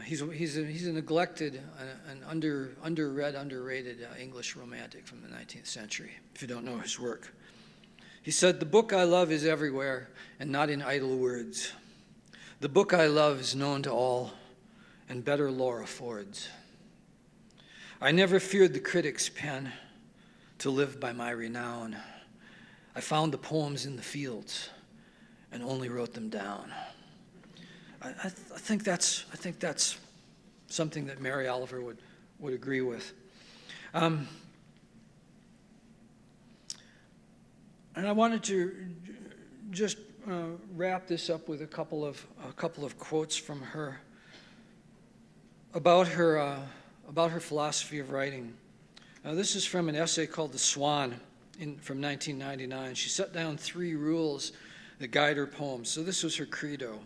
He's a neglected, an underread, underrated English romantic from the 19th century, if you don't know his work. He said, "The book I love is everywhere, and not in idle words. The book I love is known to all, and better lore affords. I never feared the critic's pen to live by my renown. I found the poems in the fields and only wrote them down." I think that's something that Mary Oliver would agree with. And I wanted to just wrap this up with a couple of quotes from her about her philosophy of writing. This is from an essay called "The Swan" from 1999. She set down 3 rules that guide her poems. So this was her credo.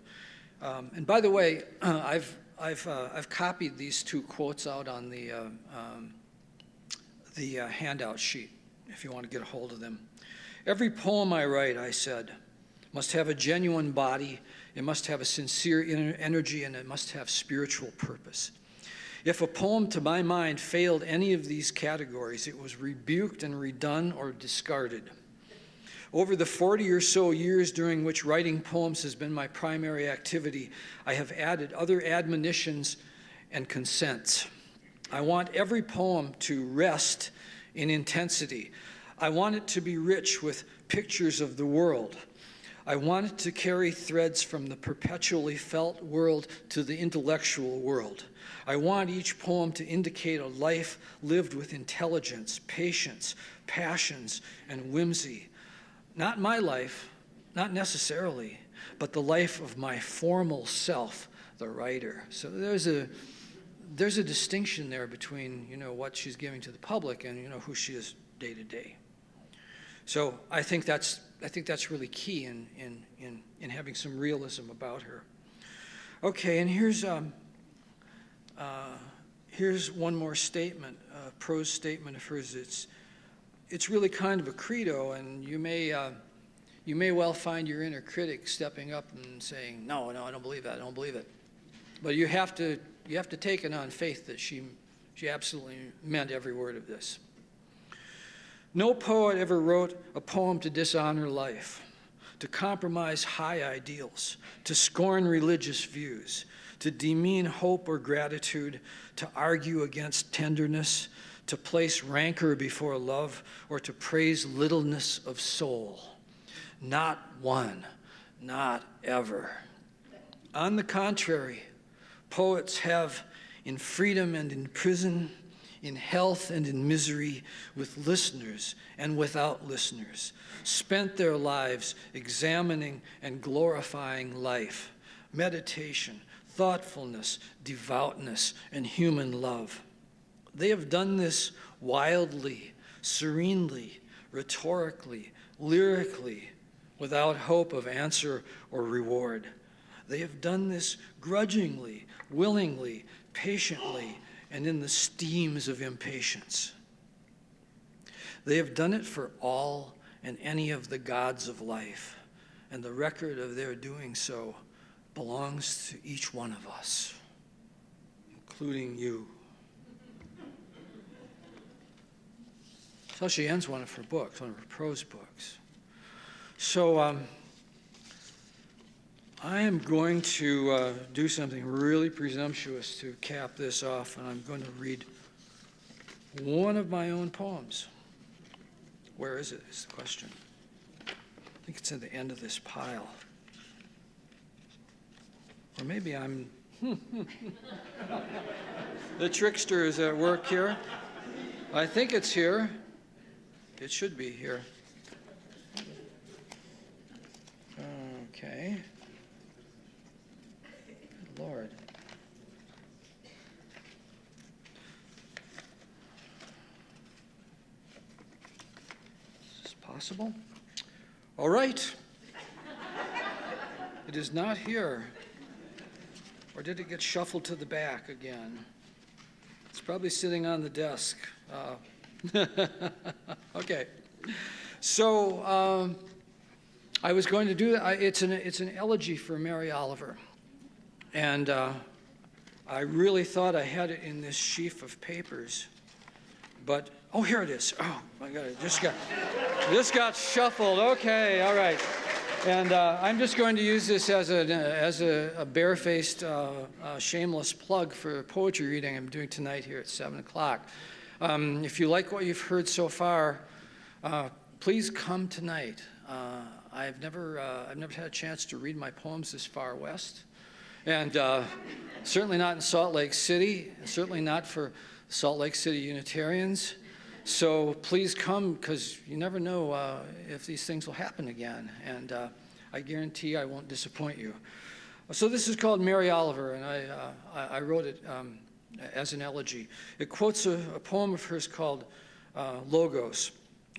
And by the way, I've copied these 2 quotes out on the handout sheet, if you want to get a hold of them. "Every poem I write," I said, "must have a genuine body, it must have a sincere energy, and it must have spiritual purpose. If a poem, to my mind, failed any of these categories, it was rebuked and redone or discarded. Over the 40 or so years during which writing poems has been my primary activity, I have added other admonitions and consents. I want every poem to rest in intensity. I want it to be rich with pictures of the world. I want it to carry threads from the perpetually felt world to the intellectual world. I want each poem to indicate a life lived with intelligence, patience, passions, and whimsy. Not my life, not necessarily, but the life of my formal self, the writer." So there's a distinction there between what she's giving to the public and who she is day to day. So I think that's really key in having some realism about her. Okay, and here's Here's one more statement, a prose statement of hers. It's really kind of a credo, and you may well find your inner critic stepping up and saying, no, I don't believe that, I don't believe it. But you have to take it on faith that she absolutely meant every word of this. No poet ever wrote a poem to dishonor life, to compromise high ideals, to scorn religious views, to demean hope or gratitude, to argue against tenderness, to place rancor before love, or to praise littleness of soul. Not one, not ever. On the contrary, poets have, in freedom and in prison, in health and in misery, with listeners and without listeners, spent their lives examining and glorifying life, meditation, thoughtfulness, devoutness, and human love. They have done this wildly, serenely, rhetorically, lyrically, without hope of answer or reward. They have done this grudgingly, willingly, patiently, and in the steams of impatience. They have done it for all and any of the gods of life, and the record of their doing so belongs to each one of us, including you. That's how she ends one of her books, one of her prose books. So I am going to do something really presumptuous to cap this off, and I'm going to read one of my own poems. Where is it, is the question. I think it's at the end of this pile. Or maybe I'm... The trickster is at work here. I think it's here. It should be here. Okay. Good Lord. Is this possible? All right. It is not here. Or did it get shuffled to the back again? It's probably sitting on the desk. Okay. So I was going to do that. It's an elegy for Mary Oliver. And I really thought I had it in this sheaf of papers. But, oh, here it is. Oh, my God, it just got shuffled. Okay, all right. And I'm just going to use this as a barefaced, shameless plug for poetry reading I'm doing tonight here at 7 o'clock. If you like what you've heard so far, please come tonight. I've never had a chance to read my poems this far west, and certainly not in Salt Lake City, and certainly not for Salt Lake City Unitarians. So please come, because you never know if these things will happen again, and I guarantee I won't disappoint you. So this is called Mary Oliver, and I wrote it as an elegy. It quotes a poem of hers called Logos,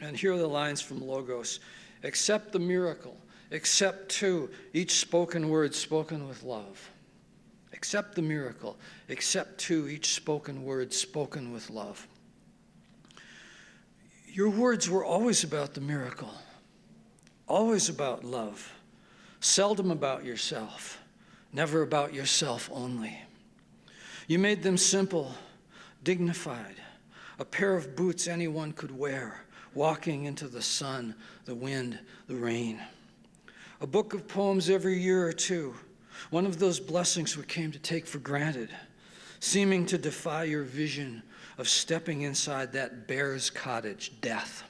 and here are the lines from Logos. Accept the miracle, accept too each spoken word spoken with love. Accept the miracle, accept too each spoken word spoken with love. Your words were always about the miracle, always about love, seldom about yourself, never about yourself only. You made them simple, dignified, a pair of boots anyone could wear, walking into the sun, the wind, the rain. A book of poems every year or two, one of those blessings we came to take for granted, seeming to defy your vision of stepping inside that bear's cottage, death.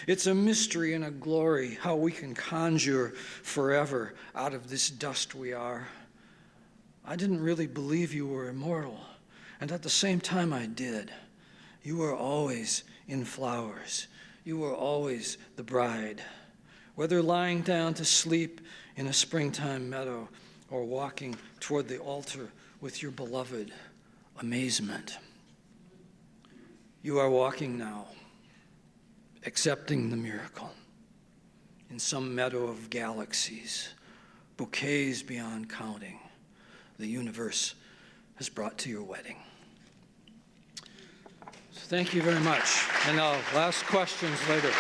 It's a mystery and a glory how we can conjure forever out of this dust we are. I didn't really believe you were immortal, and at the same time I did. You were always in flowers. You were always the bride. Whether lying down to sleep in a springtime meadow or walking toward the altar with your beloved, amazement. You are walking now, accepting the miracle in some meadow of galaxies, bouquets beyond counting, the universe has brought to your wedding. So thank you very much. And now, last questions later.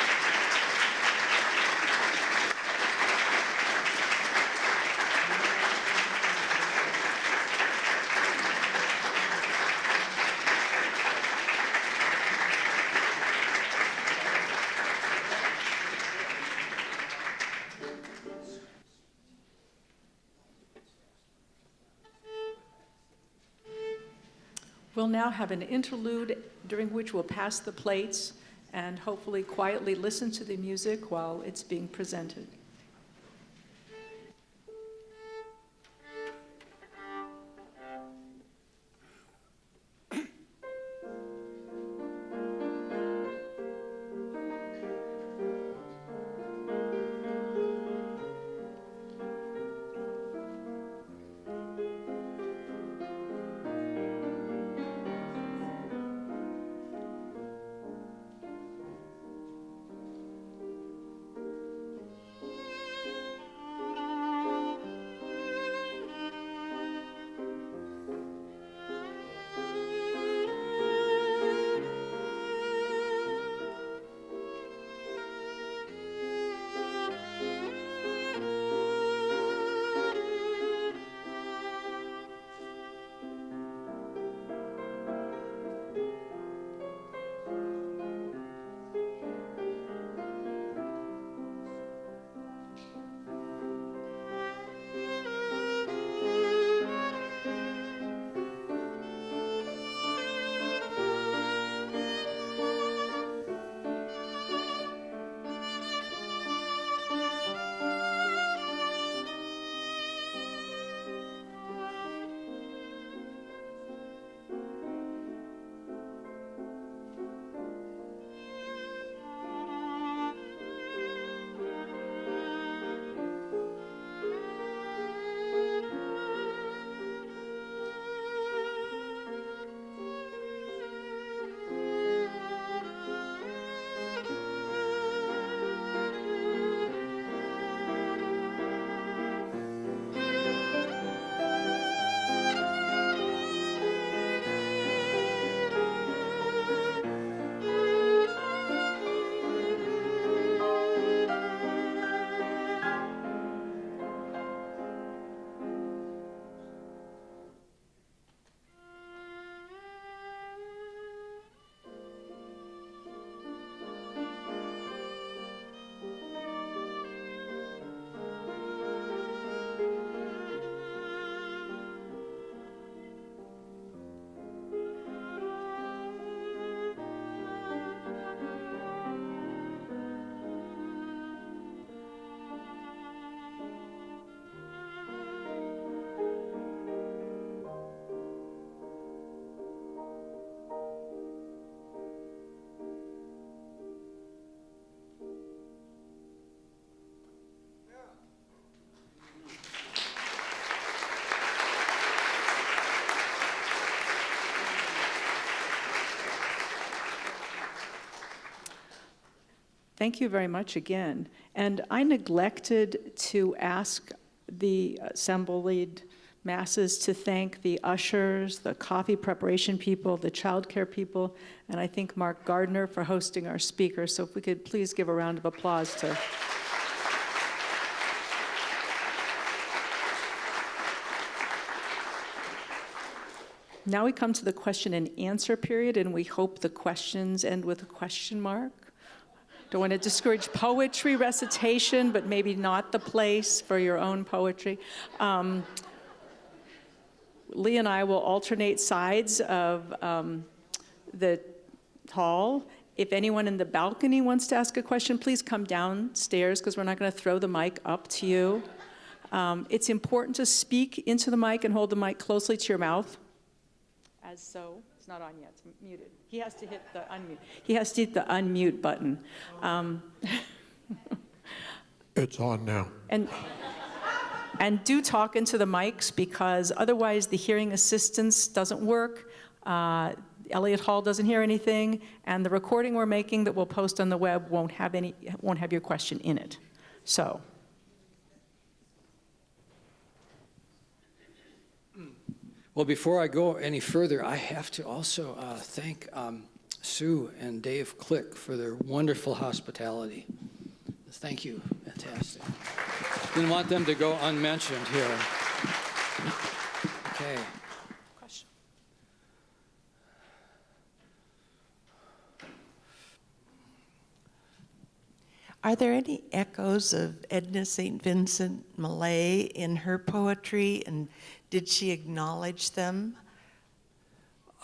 We'll now have an interlude during which we'll pass the plates and hopefully quietly listen to the music while it's being presented. Thank you very much again. And I neglected to ask the assembled masses to thank the ushers, the coffee preparation people, the childcare people, and I think Mark Gardner for hosting our speaker. So if we could please give a round of applause to... Now we come to the question and answer period, and we hope the questions end with a question mark. Don't want to discourage poetry recitation, but maybe not the place for your own poetry. Lee and I will alternate sides of the hall. If anyone in the balcony wants to ask a question, please come downstairs because we're not going to throw the mic up to you. It's important to speak into the mic and hold the mic closely to your mouth. As so. It's not on yet. It's muted. He has to hit the unmute. He has to hit the unmute button.
It's on now.
And do talk into the mics because otherwise the hearing assistance doesn't work. Elliott Hall doesn't hear anything, and the recording we're making that we'll post on the web won't have your question in it. So.
Well, before I go any further, I have to also thank Sue and Dave Click for their wonderful hospitality. Thank you. Fantastic. Didn't want them to go unmentioned here. Okay.
Question.
Are there any echoes of Edna St. Vincent Millay in her poetry, and did she acknowledge them?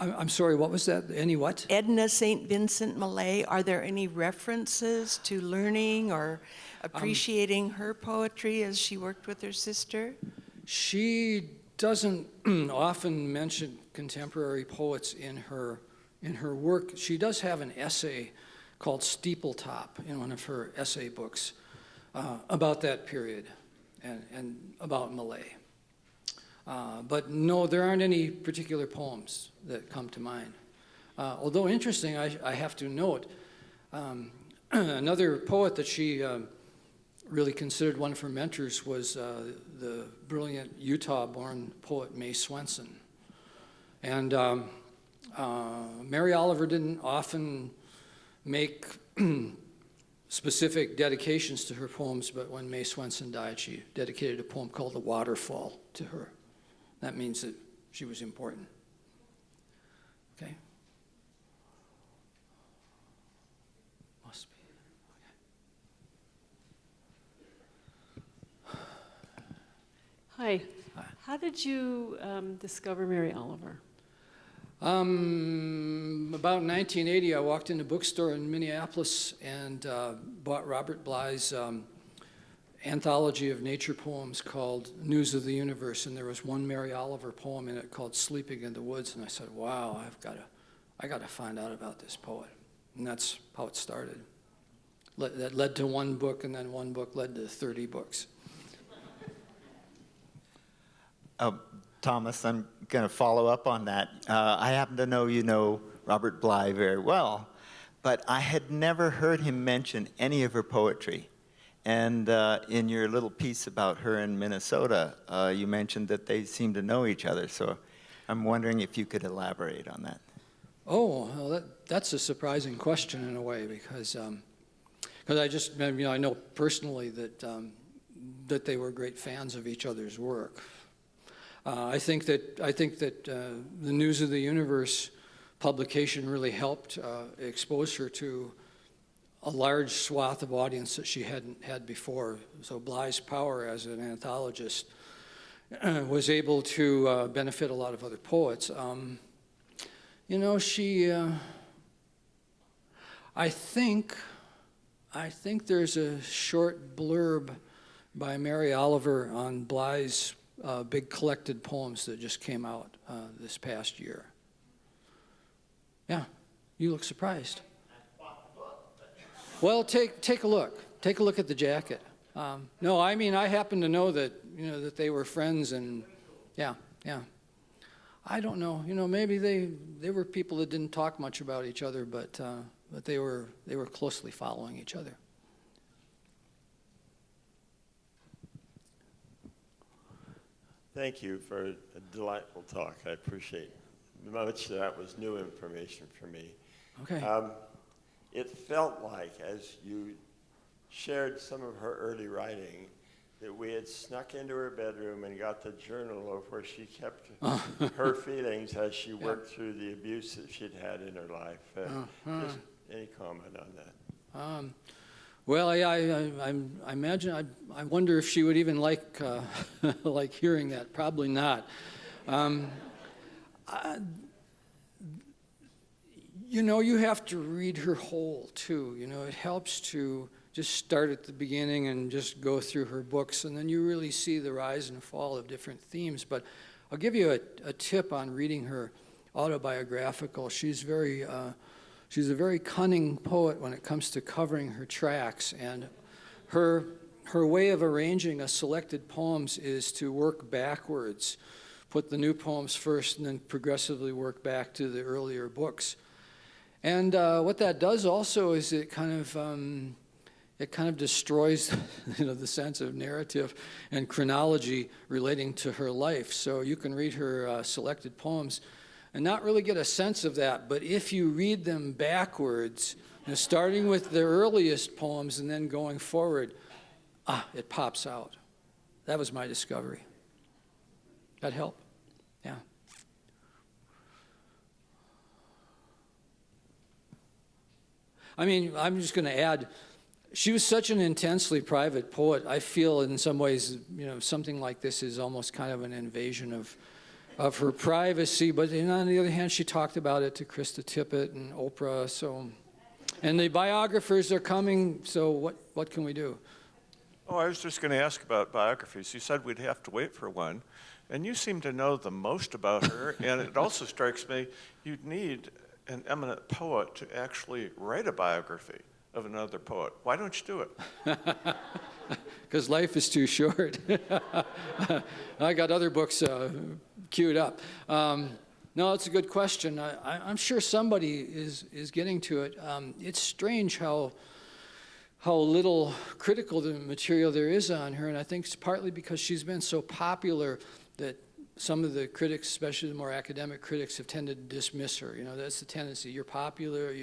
I'm sorry, what was that? Any what?
Edna St. Vincent Millay, are there any references to learning or appreciating her poetry as she worked with her sister?
She doesn't often mention contemporary poets in her work. She does have an essay called Steepletop in one of her essay books about that period and about Millay. But no, there aren't any particular poems that come to mind. Although interesting, I have to note, another poet that she really considered one of her mentors was the brilliant Utah-born poet Mae Swenson. And Mary Oliver didn't often make specific dedications to her poems, but when Mae Swenson died, she dedicated a poem called The Waterfall to her. That means that she was important. Okay? Must be. Okay.
Hi.
Hi.
How did you discover Mary Oliver?
About 1980, I walked in a bookstore in Minneapolis and bought Robert Bly's anthology of nature poems called News of the Universe, and there was one Mary Oliver poem in it called Sleeping in the Woods, and I said, wow, I got to find out about this poet. And that's how it started. That led to one book, and then one book led to 30 books.
Thomas, I'm going to follow up on that. I happen to know you know Robert Bly very well, but I had never heard him mention any of her poetry. And in your little piece about her in Minnesota, you mentioned that they seem to know each other. So I'm wondering if you could elaborate on that.
Oh, well, that's a surprising question in a way, because I know personally that they were great fans of each other's work. I think that the News of the Universe publication really helped expose her to a large swath of audience that she hadn't had before. So Bly's power as an anthologist was able to benefit a lot of other poets. She, I think there's a short blurb by Mary Oliver on Bly's big collected poems that just came out this past year. Yeah, you look surprised. Well, take a look. Take a look at the jacket. No, I mean, I happen to know that that they were friends, and yeah. I don't know. Maybe they were people that didn't talk much about each other, but they were closely following each other.
Thank you for a delightful talk. I appreciate much of that was new information for me.
Okay.
It felt like, as you shared some of her early writing, that we had snuck into her bedroom and got the journal of where she kept her feelings as she worked through the abuse that she'd had in her life. Just any comment on that?
Well, I imagine, I wonder if she would even like like hearing that. Probably not. You have to read her whole, too. It helps to just start at the beginning and just go through her books, and then you really see the rise and fall of different themes. But I'll give you a tip on reading her autobiographical. She's a very cunning poet when it comes to covering her tracks, and her way of arranging a selected poems is to work backwards, put the new poems first, and then progressively work back to the earlier books. And what that does also is it kind of it kind of destroys the sense of narrative and chronology relating to her life. So you can read her selected poems and not really get a sense of that. But if you read them backwards, starting with the earliest poems and then going forward, it pops out. That was my discovery. That help? Yeah. I mean, I'm just going to add, she was such an intensely private poet. I feel in some ways, something like this is almost kind of an invasion of her privacy. But on the other hand, she talked about it to Krista Tippett and Oprah. So, and the biographers are coming. So what can we do?
Oh, I was just going to ask about biographies. You said we'd have to wait for one, and you seem to know the most about her. And it also strikes me you'd need an eminent poet to actually write a biography of another poet. Why don't you do it?
Because life is too short. I got other books queued up. No, it's a good question. I'm sure somebody is getting to it. It's strange how little critical the material there is on her, and I think it's partly because she's been so popular that some of the critics, especially the more academic critics, have tended to dismiss her. That's the tendency. You're popular,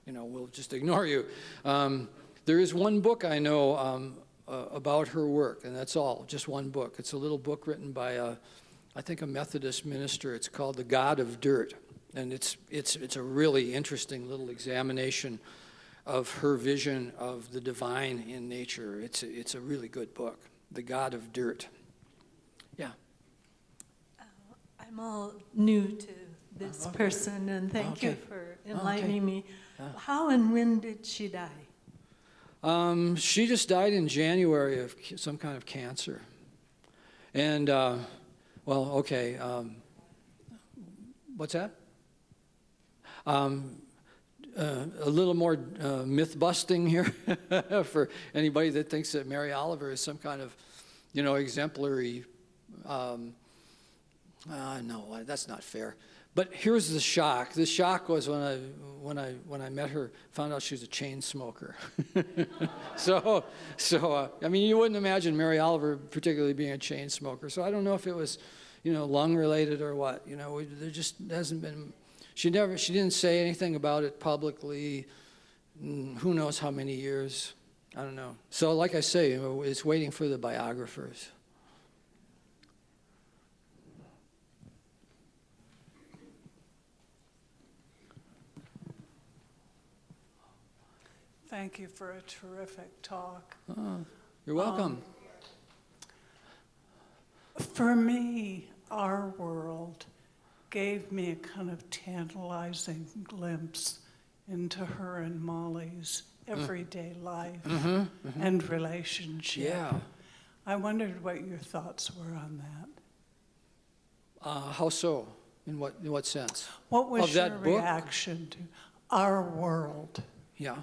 we'll just ignore you. There is one book I know about her work, and that's all, just one book. It's a little book written by, I think, a Methodist minister. It's called The God of Dirt, and it's a really interesting little examination of her vision of the divine in nature. It's a really good book, The God of Dirt. Yeah.
I'm all new to this person, and thank you
Okay.
for enlightening me. How and when did she die?
She just died in January of some kind of cancer. And, what's that? A little more myth-busting here for anybody that thinks that Mary Oliver is some kind of, exemplary. No, that's not fair. But here's the shock. The shock was when I met her, found out she was a chain smoker. So I mean, you wouldn't imagine Mary Oliver particularly being a chain smoker. So I don't know if it was, lung related or what. There just hasn't been. She didn't say anything about it publicly. Who knows how many years? I don't know. So like I say, it's waiting for the biographers.
Thank you for a terrific talk.
Oh, you're welcome.
For me, our world gave me a kind of tantalizing glimpse into her and Molly's everyday life and relationship.
Yeah.
I wondered what your thoughts were on that.
How so? In what sense?
What was
Of
your
that book?
reaction to our world?
Yeah.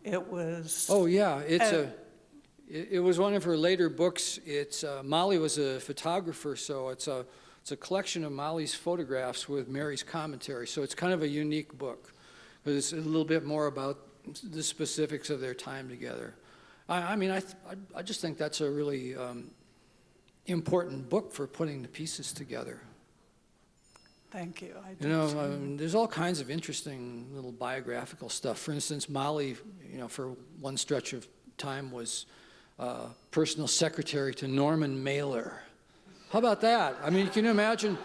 It was.
Oh yeah, it was one of her later books. It's Molly was a photographer, so it's a collection of Molly's photographs with Mary's commentary. So it's kind of a unique book, because it's a little bit more about the specifics of their time together. I just think that's a really important book for putting the pieces together.
Thank you. I do
There's all kinds of interesting little biographical stuff. For instance, Molly, for one stretch of time was personal secretary to Norman Mailer. How about that? I mean, can you imagine,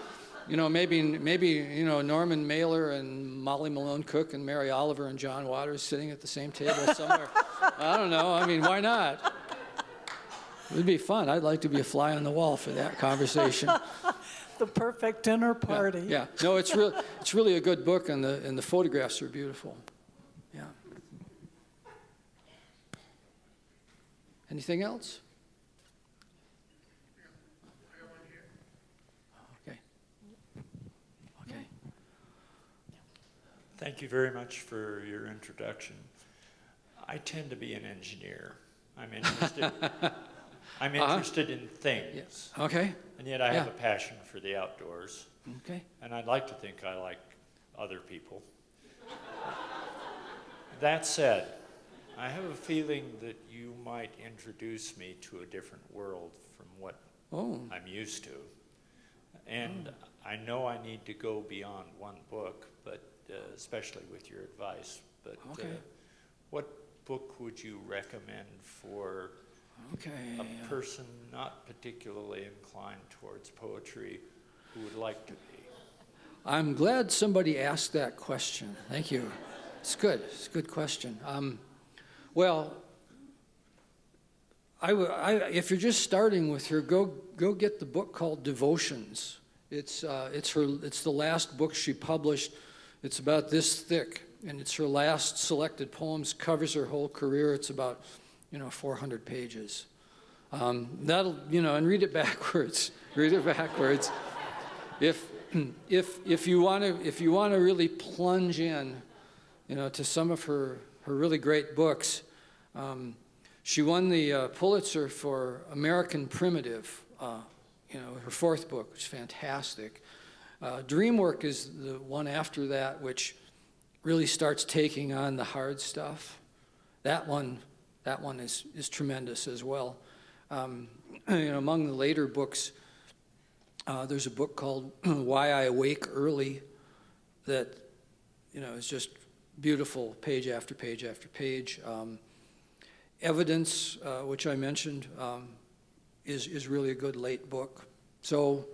maybe Norman Mailer and Molly Malone Cook and Mary Oliver and John Waters sitting at the same table somewhere? I don't know. I mean, why not? It'd be fun. I'd like to be a fly on the wall for that conversation.
the perfect dinner party.
Yeah. No, it's really a good book, and the photographs are beautiful. Yeah. Anything else? Okay. Okay.
Thank you very much for your introduction. I tend to be an engineer. I'm interested in things.
Yes. Okay.
And yet I have a passion for the outdoors.
Okay.
And I'd like to think I like other people. That said, I have a feeling that you might introduce me to a different world from what I'm used to. And I know I need to go beyond one book, but especially with your advice. But what book would you recommend for a person not particularly inclined towards poetry who would like to be?
I'm glad somebody asked that question. Thank you. It's good. It's a good question. Well, if you're just starting with her, go get the book called Devotions. It's the last book she published. It's about this thick, and it's her last selected poems. Covers her whole career. It's about 400 pages. That'll and read it backwards. Read it backwards. If you want to really plunge in, to some of her really great books. She won the Pulitzer for American Primitive, her fourth book, which is fantastic. Dreamwork is the one after that, which really starts taking on the hard stuff. That one is tremendous as well. Among the later books, there's a book called Why I Awake Early that, is just beautiful, page after page after page. Evidence, which I mentioned, is really a good late book. So,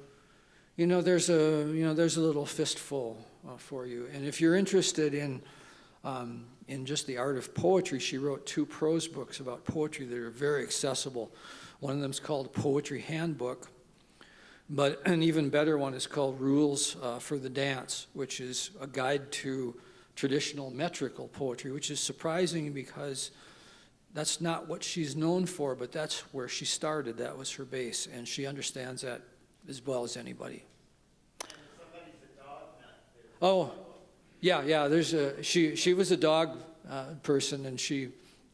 there's a little fistful for you. And if you're interested in just the art of poetry, she wrote 2 prose books about poetry that are very accessible. One of them is called Poetry Handbook, but an even better one is called Rules for the Dance, which is a guide to traditional metrical poetry, which is surprising because that's not what she's known for, but that's where she started. That was her base, and she understands that as well as anybody. Oh, yeah. She was a dog person, and she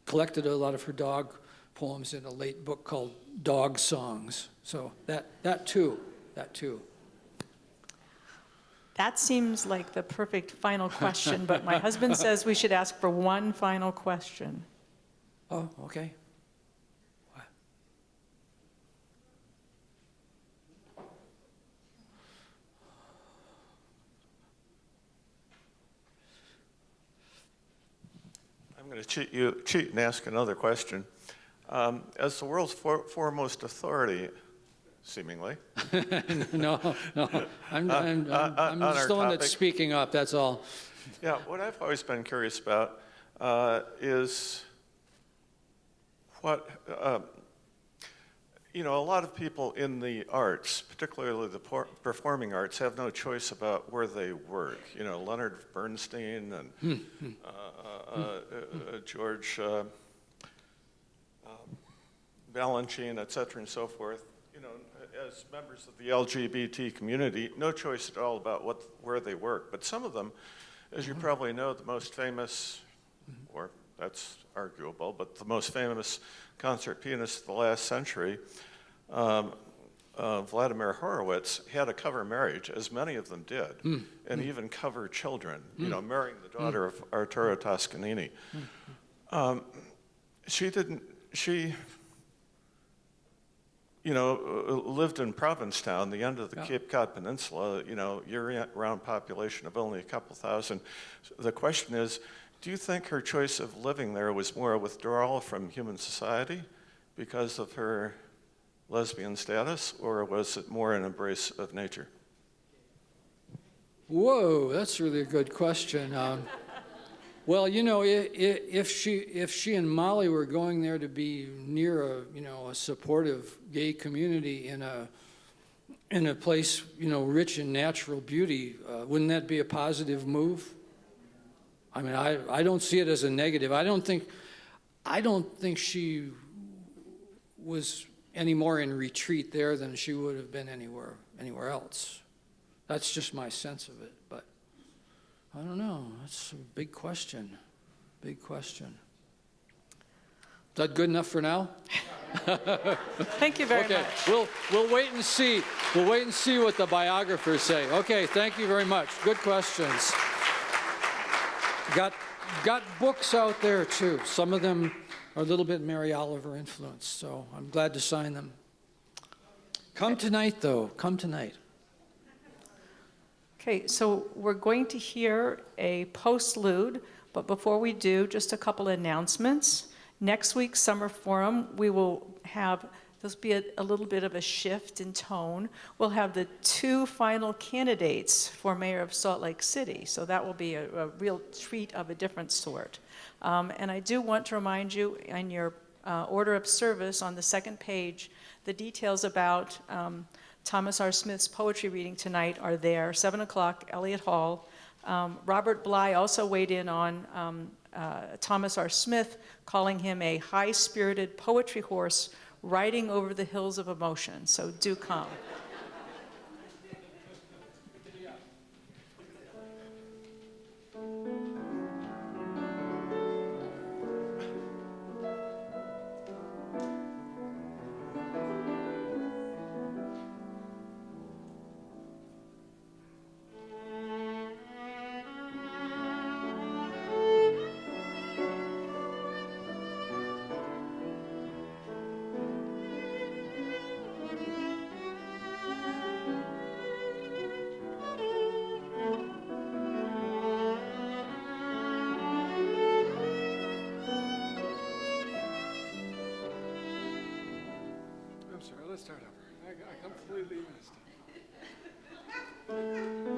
collected a lot of her dog poems in a late book called Dog Songs. So that too.
That seems like the perfect final question, but my husband says we should ask for one final question.
Oh, okay.
I'm going to cheat and ask another question. As the world's foremost authority, seemingly.
No. I'm just the one that's speaking up, that's all.
Yeah, what I've always been curious about is what, a lot of people in the arts, particularly the performing arts, have no choice about where they work. Leonard Bernstein and George Balanchine, et cetera, and so forth. As members of the LGBT community, no choice at all about where they work. But some of them, as you probably know, the most famous, or that's arguable, but the most famous concert pianist of the last century, Vladimir Horowitz, had a cover marriage, as many of them did, and even cover children, marrying the daughter of Arturo Toscanini. She lived in Provincetown, the end of the Cape Cod Peninsula, year-round population of only a couple thousand. The question is, do you think her choice of living there was more a withdrawal from human society because of her lesbian status, or was it more an embrace of nature?
Whoa, that's really a good question. Well, if she and Molly were going there to be near a supportive gay community in a place rich in natural beauty, wouldn't that be a positive move? I mean, I don't see it as a negative. I don't think she was any more in retreat there than she would have been anywhere else. That's just my sense of it, but I don't know. That's a big question. Big question. Is that good enough for now?
Thank you very much.
Okay, we'll wait and see. We'll wait and see what the biographers say. Okay, thank you very much. Good questions. got books out there too. Some of them are a little bit Mary Oliver influenced, so I'm glad to sign them. Come tonight, though. Come tonight.
Okay, so we're going to hear a postlude, but before we do, just a couple of announcements. Next week's summer forum, we will have, there'll be a little bit of a shift in tone. We'll have the 2 final candidates for mayor of Salt Lake City, so that will be a real treat of a different sort. And I do want to remind you in your order of service on the second page, the details about Thomas R. Smith's poetry reading tonight are there, 7 o'clock, Elliott Hall. Robert Bly also weighed in on Thomas R. Smith, calling him a high-spirited poetry horse riding over the hills of emotion, so do come.
I'm sorry, let's start over. I completely missed it.